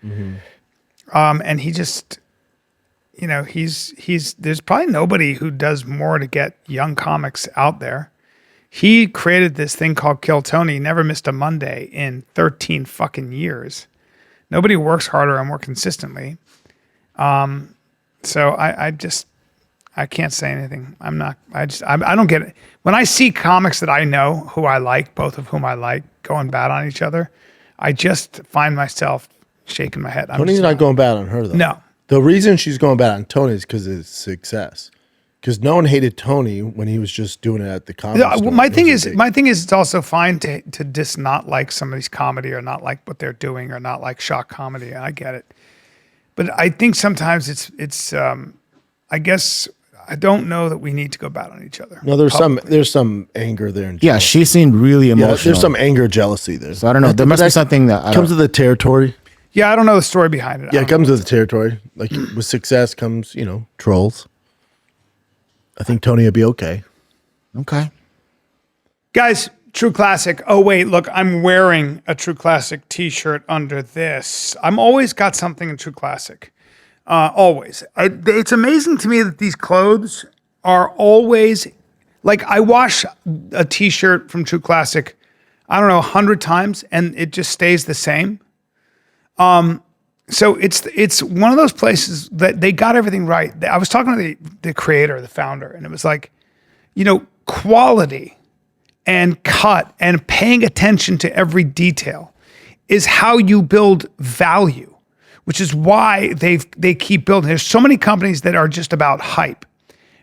And he just, there's probably nobody who does more to get young comics out there. He created this thing called Kill Tony. He never missed a Monday in 13 fucking years. Nobody works harder and more consistently. So I can't say anything. I don't get it. When I see comics that I know who I like, both of whom I like, going bad on each other, I just find myself shaking my head. Tony's not going bad on her though. No. The reason she's going bad on Tony is because of his success. Because no one hated Tony when he was just doing it at the comedy store. My thing is, it's also fine to just not like somebody's comedy or not like what they're doing or not like shock comedy. I get it, but I think sometimes it's. I guess I don't know that we need to go bad on each other. No, there's some anger there. And yeah, she seemed really emotional. Yeah, there's some anger, jealousy there. So I don't know. There must be something that comes with the territory. Yeah, I don't know the story behind it. Yeah, it comes with the territory. Like with success comes, trolls. I think Tony will be okay. Okay. Guys, True Classic. Oh, wait, look, I'm wearing a True Classic t-shirt under this. I'm always got something in True Classic. Always. It's amazing to me that these clothes are always, like I wash a t-shirt from True Classic, I don't know, 100 times, and it just stays the same. So it's one of those places that they got everything right. I was talking to the creator, the founder, and it was like, quality and cut and paying attention to every detail is how you build value, which is why they keep building. There's so many companies that are just about hype.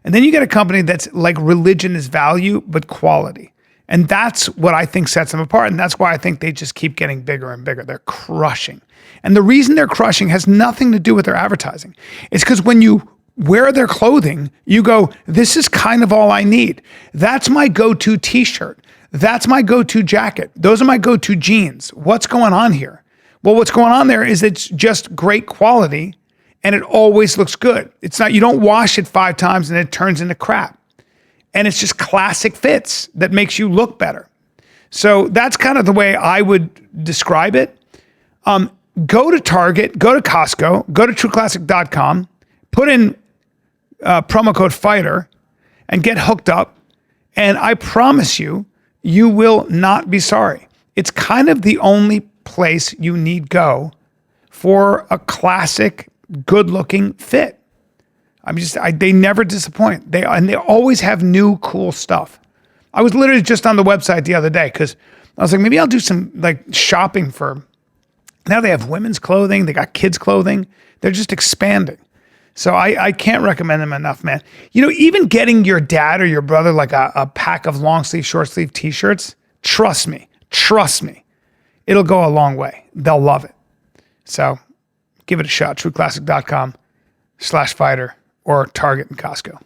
And then you get a company that's like religion is value, but quality. And that's what I think sets them apart. And that's why I think they just keep getting bigger and bigger. They're crushing. And the reason they're crushing has nothing to do with their advertising. It's because when you wear their clothing, you go, this is kind of all I need. That's my go-to t-shirt. That's my go-to jacket. Those are my go-to jeans. What's going on here? Well, what's going on there is it's just great quality and it always looks good. It's not, you don't wash it 5 times and it turns into crap. And it's just classic fits that makes you look better. So that's kind of the way I would describe it. Go to Target, go to Costco, go to trueclassic.com, put in promo code FIGHTER and get hooked up. And I promise you, you will not be sorry. It's kind of the only place you need go for a classic, good-looking fit. They never disappoint. They always have new cool stuff. I was literally just on the website the other day because I was like, maybe I'll do some like shopping for. Now they have women's clothing. They got kids clothing. They're just expanding. So I can't recommend them enough, man. Even getting your dad or your brother like a pack of long sleeve, short sleeve t-shirts. Trust me. It'll go a long way. They'll love it. So give it a shot. trueclassic.com/fighter. Or Target and Costco.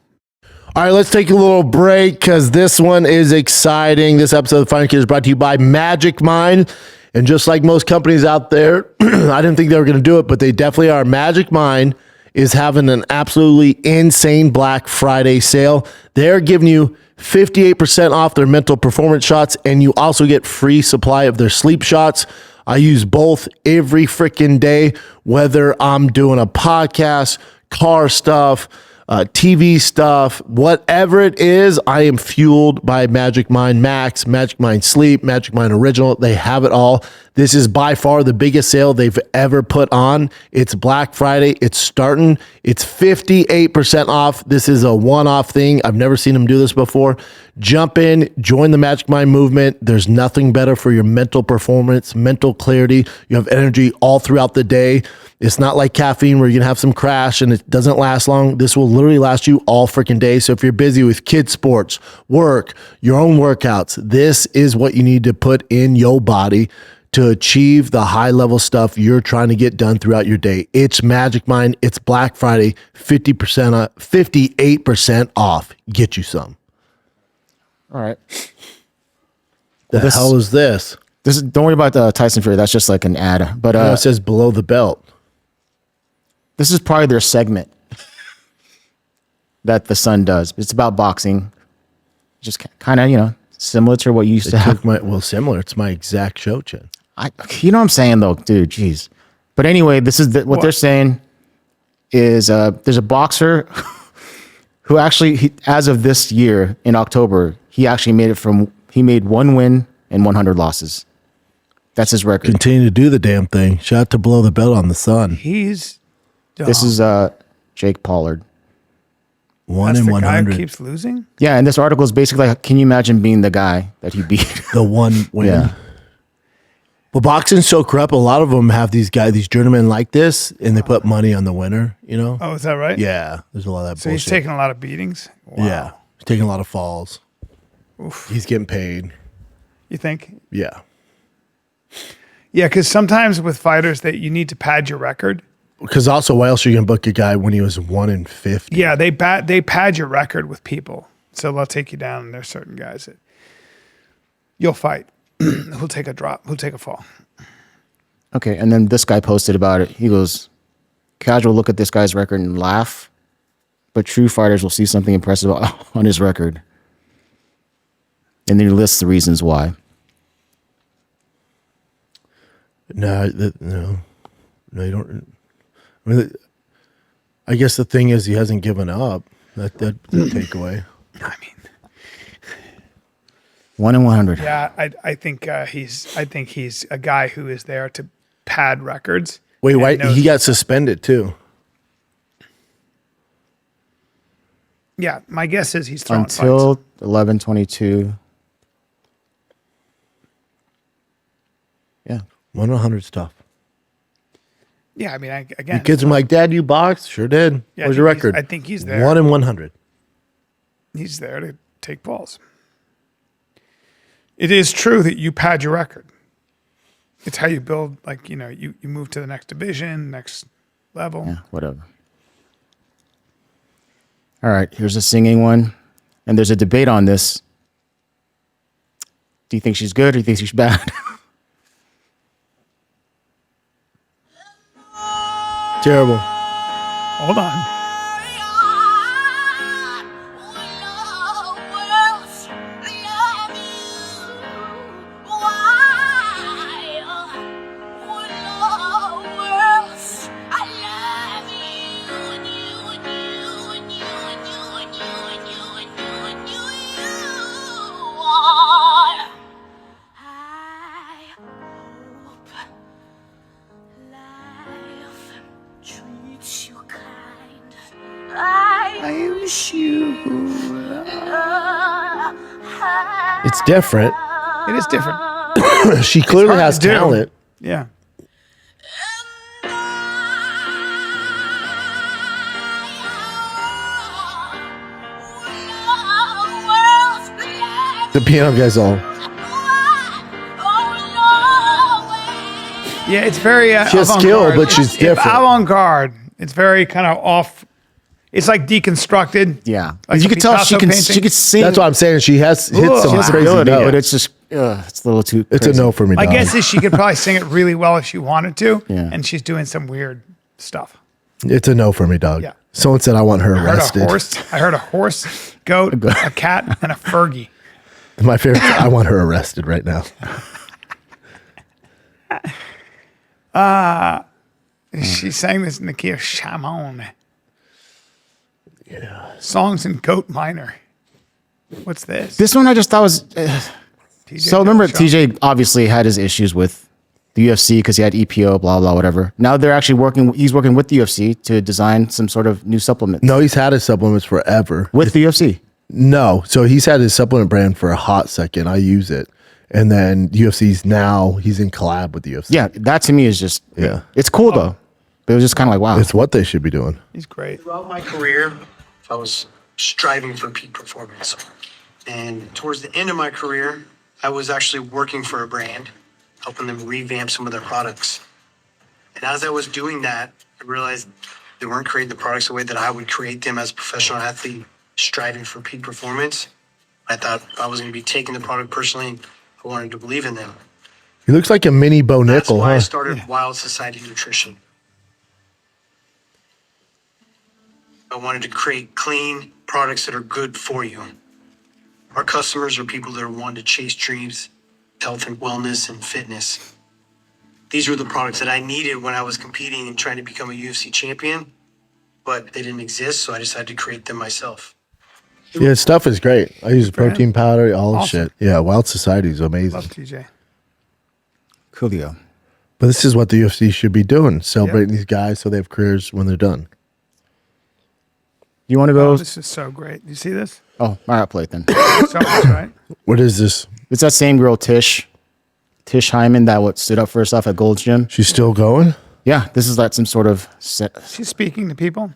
All right, let's take a little break because this one is exciting. This episode of Fighter Kid is brought to you by Magic Mind. And just like most companies out there, I didn't think they were going to do it, but they definitely are. Magic Mind is having an absolutely insane Black Friday sale. They're giving you 58% off their mental performance shots, and you also get free supply of their sleep shots. I use both every freaking day, whether I'm doing a podcast, car stuff, TV stuff, whatever it is, I am fueled by Magic Mind Max, Magic Mind Sleep, Magic Mind Original. They have it all. This is by far the biggest sale they've ever put on. It's Black Friday. It's starting. It's 58% off. This is a one-off thing. I've never seen them do this before. Jump in, join the Magic Mind movement. There's nothing better for your mental performance, mental clarity. You have energy all throughout the day. It's not like caffeine where you're gonna have some crash and it doesn't last long. This will literally last you all freaking day. So if you're busy with kids sports, work, your own workouts, this is what you need to put in your body to achieve the high level stuff you're trying to get done throughout your day. It's Magic Mind. It's Black Friday, 50% off, 58% off. Get you some. All right. The hell is this? This is, don't worry about Tyson Fury. That's just like an ad. But it says below the belt. This is probably their segment that the Sun does. It's about boxing. Just kind of, similar to what you used to have. Similar. It's my exact show, Chin. You know what I'm saying, though, dude? Jeez. But anyway, this is what they're saying is there's a boxer who actually, as of this year in October, he actually made 1 win and 100 losses. That's his record. Continue to do the damn thing. Shout out to below the belt on the Sun. He's dumb. This is Jake Pollard. 1 That's in the 100. guy who keeps losing? Yeah, and this article is basically like, can you imagine being the guy that he beat? The one win. Yeah. Well, boxing's so corrupt. A lot of them have these journeymen like this, and they put money on the winner, Oh, is that right? Yeah, there's a lot of that So bullshit. he's taking a lot of beatings? Wow. Yeah, he's taking a lot of falls. Oof. He's getting paid. You think? Yeah. Yeah, because sometimes with fighters that you need to pad your record. Because also, why else are you going to book a guy when he was 1 in 50? Yeah, they pad your record with people. So they'll take you down, and there's certain guys that you'll fight. Who'll take a drop, who'll take a fall. Okay, and then this guy posted about it. He goes, casual look at this guy's record and laugh, but true fighters will see something impressive on his record. And then he lists the reasons why. No, you don't. I mean, I guess the thing is he hasn't given up. That takeaway. I mean, 1 in 100. yeah, I think he's a guy who is there to pad records. Wait, and why knows- he got suspended too? Yeah, my guess is he's throwing Until fights. 11/22. Yeah. 1 in 100 stuff. Yeah, I mean, The again, kids are like, Dad, you boxed? Sure did. Yeah, What's I your think he's- record? I think he's there. 1 in 100. he's there to take balls. It is true that you pad your record. It's how you build, you move to the next division, next level. Yeah, whatever. All right, here's a singing one. And there's a debate on this. Do you think she's good or do you think she's bad? Terrible. Hold on. It's different. It is different. She clearly hard has to do. talent. Yeah. The piano guy's all. Yeah, it's very She has skill, but she's different. Avant-garde. It's very kind of off. It's like deconstructed. Yeah. Like you a could tell she Picasso can painting. she could sing. That's what I'm saying. She has hit some She has crazy ability, notes. but it's just it's a little too It's crazy. a no for me. My dog. guess is she could probably sing it really well if she wanted to. Yeah. And she's doing some weird stuff. It's a no for me, dog. Yeah. Someone said I want her I arrested. heard a horse, goat, a cat, and a Fergie. My favorite. I want her arrested right now. She sang this in the key of Shamon. Yeah. Songs and Goat Minor. What's this? This one I just thought was. So remember, Schaub. TJ obviously had his issues with the UFC because he had EPO, blah blah, whatever. Now they're actually working. He's working with the UFC to design some sort of new supplement. No, he's had his supplements forever. With the UFC. No, so he's had his supplement brand for a hot second. I use it, and then he's in collab with the UFC. Yeah, that to me is just It's cool though, but it was just kind of like wow. It's what they should be doing. He's great. Throughout my career, I was striving for peak performance. And towards the end of my career, I was actually working for a brand, helping them revamp some of their products. And as I was doing that, I realized they weren't creating the products the way that I would create them as a professional athlete, striving for peak performance. I thought I was going to be taking the product personally, and I wanted to believe in them. He looks like a mini Bo That's Nickal, why I huh? started Wild Society Nutrition. I wanted to create clean products that are good for you. Our customers are people that are wanting to chase dreams, health and wellness and fitness. These were the products that I needed when I was competing and trying to become a UFC champion, but they didn't exist, so I decided to create them myself. Yeah, his stuff is great. I use protein powder, all the Awesome. shit. Yeah, Wild Society is amazing. Love TJ. Coolio. But this is what the UFC should be doing, celebrating these guys so they have careers when they're done. You want to go? Oh, this is so great. You see this? Oh, all right, play it then. So much, right? What is this? It's that same girl, Tish Hyman, that stood up for herself at Gold's Gym. She's still going? Yeah, this is like some sort of. She's speaking to people.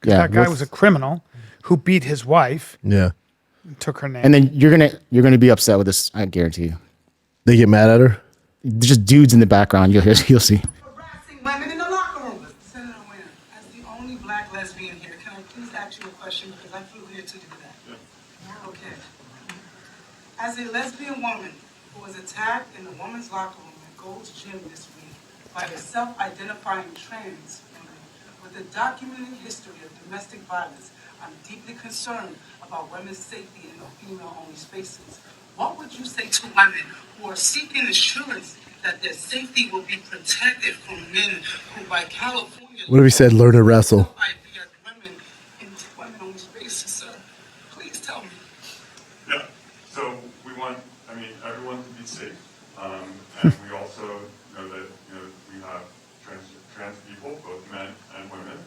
'Cause Yeah, that guy was a criminal who beat his wife Yeah. and took her name. And then you're gonna be upset with this. I guarantee you. They get mad at her? Just dudes in the background. You'll see. Women in the locker room. Senator Winner, as the only black lesbian here, can I please ask you a question because I flew here to do that? Yeah. Okay. As a lesbian woman who was attacked in the women's locker room at Gold's Gym this week by a self-identifying trans woman with a documented history of domestic violence, I'm deeply concerned about women's safety in the female-only spaces. What would you say to women who are seeking assurance that their safety will be protected from men who, by California, What if he said learn to wrestle? women in women-only spaces, sir? Please tell me. Yeah, so we want, everyone to be safe. And we also know that, we have trans people, both men and women,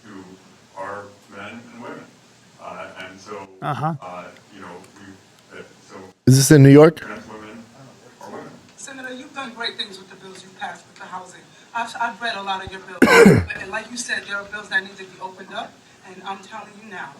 who are men and women. And so, Is this in New York? trans women are women. Senator, you've done great things with the bills you've passed with the housing. I've read a lot of your bills. And like you said, there are bills that need to be opened up. And I'm telling you now,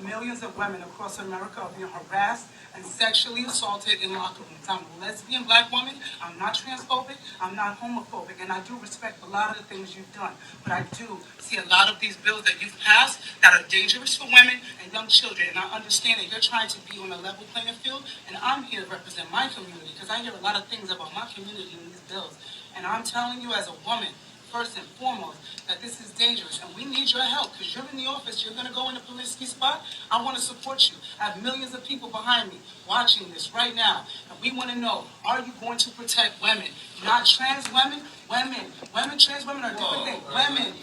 millions of women across America are being harassed and sexually assaulted in locker rooms. I'm a lesbian black woman. I'm not transphobic. I'm not homophobic. And I do respect a lot of the things you've done. But I do see a lot of these bills that you've passed that are dangerous for women and young children. And I understand that you're trying to be on a level playing field. And I'm here to represent my community because I hear a lot of things about my community in these bills. And I'm telling you as a woman, first and foremost, that this is dangerous and we need your help because you're in the office, you're going to go in a Polinsky spot. I want to support you. I have millions of people behind me watching this right now. And we want to know, are you going to protect women? Not trans women, women, trans women are different things. Women.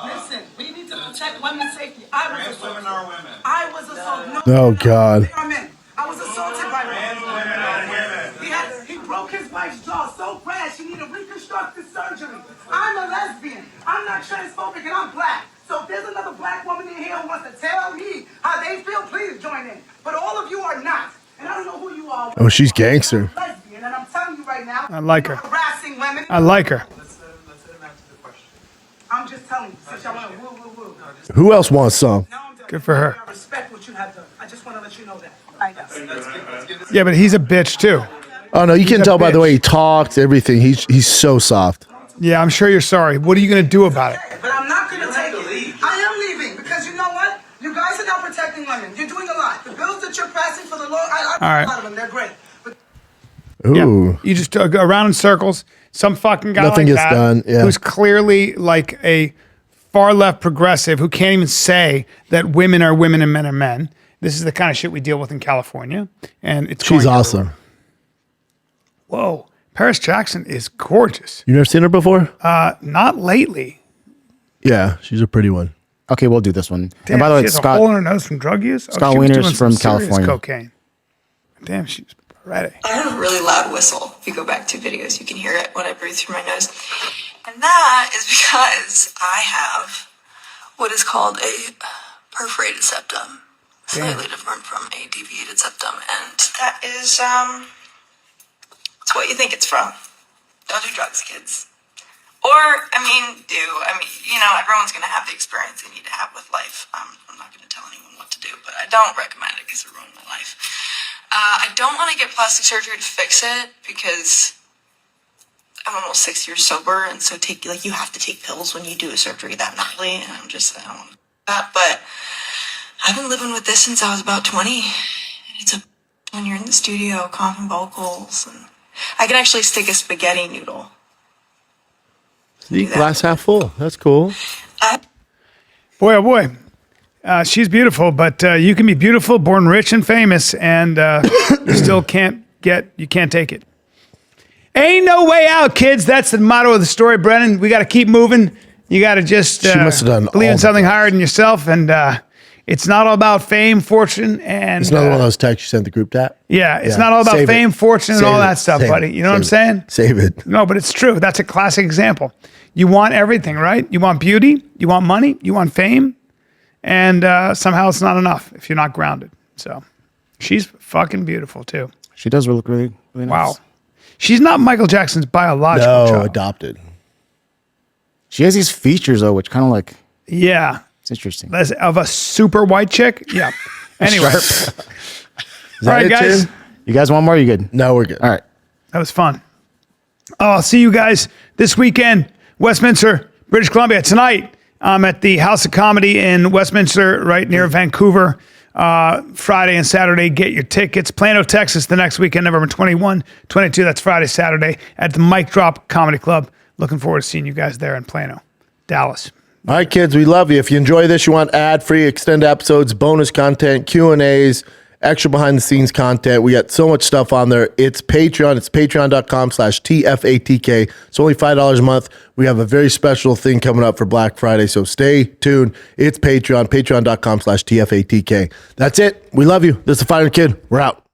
Listen, we need to protect women's safety. Trans women are women. I was assaulted. Oh, God. They are men. I was assaulted by men. Women are women. He broke his wife's jaw so bad she needed reconstructive surgery. I'm a lesbian. I'm not transphobic and I'm black. So if there's another black woman in here who wants to tell me how they feel, please join in. But all of you are not. And I don't know who you are. Oh, she's gangster. I'm lesbian, and I'm telling you right now, I like her. you're harassing women. I like her. Let's let him answer the question. I'm just telling you, since y'all want to woo. Who else wants some? Now I'm done. Good for her. I respect what you have done. I just want to let you know that. I know. Yeah, but he's a bitch too. Oh, no, you can a tell by the bitch. way he talks, everything. He's so soft. Yeah, I'm sure you're sorry. What are you going to do about it? But I'm not going to take it. I am leaving because you know what? You guys are not protecting women. You're doing a lot. The bills that you're passing for the law, I All right. a lot of them. They're great. But Ooh. Yeah. You just go around in circles. Some fucking guy Nothing like gets that done, yeah. who's clearly like a far left progressive who can't even say that women are women and men are men. This is the kind of shit we deal with in California, and it's She's going awesome. everywhere. Whoa, Paris Jackson is gorgeous. You never seen her before? Not lately. Yeah, she's a pretty one. Okay, we'll do this one. Damn, and by the she way, has a Scott hole in her nose from drug use? Scott she was Wiener's doing from some serious California. Cocaine. Damn, she's ready. I have a really loud whistle. If you go back 2 videos, you can hear it when I breathe through my nose. And that is because I have what is called a perforated septum. Slightly different from a deviated septum. And that is, it's what you think it's from. Don't do drugs, kids. Or, everyone's going to have the experience they need to have with life. I'm not going to tell anyone what to do, but I don't recommend it because it ruined my life. I don't want to get plastic surgery to fix it because I'm almost 6 years sober, and so you have to take pills when you do a surgery that gnarly, and I don't want to do that. But I've been living with this since I was about 20. And it's when you're in the studio, coughing vocals, and I can actually stick a spaghetti noodle. See, glass half full. That's cool. Boy, oh boy. She's beautiful, but you can be beautiful, born rich and famous, and you still can't take it. Ain't no way out, kids. That's the motto of the story, Brennan. We got to keep moving. You got to just She must have done believe all in the something higher than yourself, and it's not all about fame, fortune, and It's another one of those texts you sent the group chat. yeah, it's not all about Save fame, it. fortune, and Save all it. that stuff, Save buddy. it. You know what I'm Save saying? it. Save it. No, but it's true. That's a classic example. You want everything, right? You want beauty, you want money, you want fame, and somehow it's not enough if you're not grounded. So she's fucking beautiful too. She does look really, really nice. Wow. She's not Michael Jackson's biological child. Adopted. She has these features though, which kind of like Yeah. it's interesting. As of a super white chick? Yeah. Anyway. Sharp. All right, guys. You guys want more? You good? No, we're good. All right. That was fun. Oh, I'll see you guys this weekend, Westminster, British Columbia. Tonight, I'm at the House of Comedy in Westminster, right near Vancouver. Friday and Saturday, get your tickets. Plano, Texas, the next weekend, November 21, 22. That's Friday, Saturday at the Mic Drop Comedy Club. Looking forward to seeing you guys there in Plano. Dallas. All right, kids, we love you. If you enjoy this, you want ad-free extended episodes, bonus content, Q&As, extra behind-the-scenes content. We got so much stuff on there. It's Patreon. It's patreon.com/TFATK. It's only $5 a month. We have a very special thing coming up for Black Friday, so stay tuned. It's Patreon, patreon.com/TFATK. That's it. We love you. This is the Fighter Kid. We're out.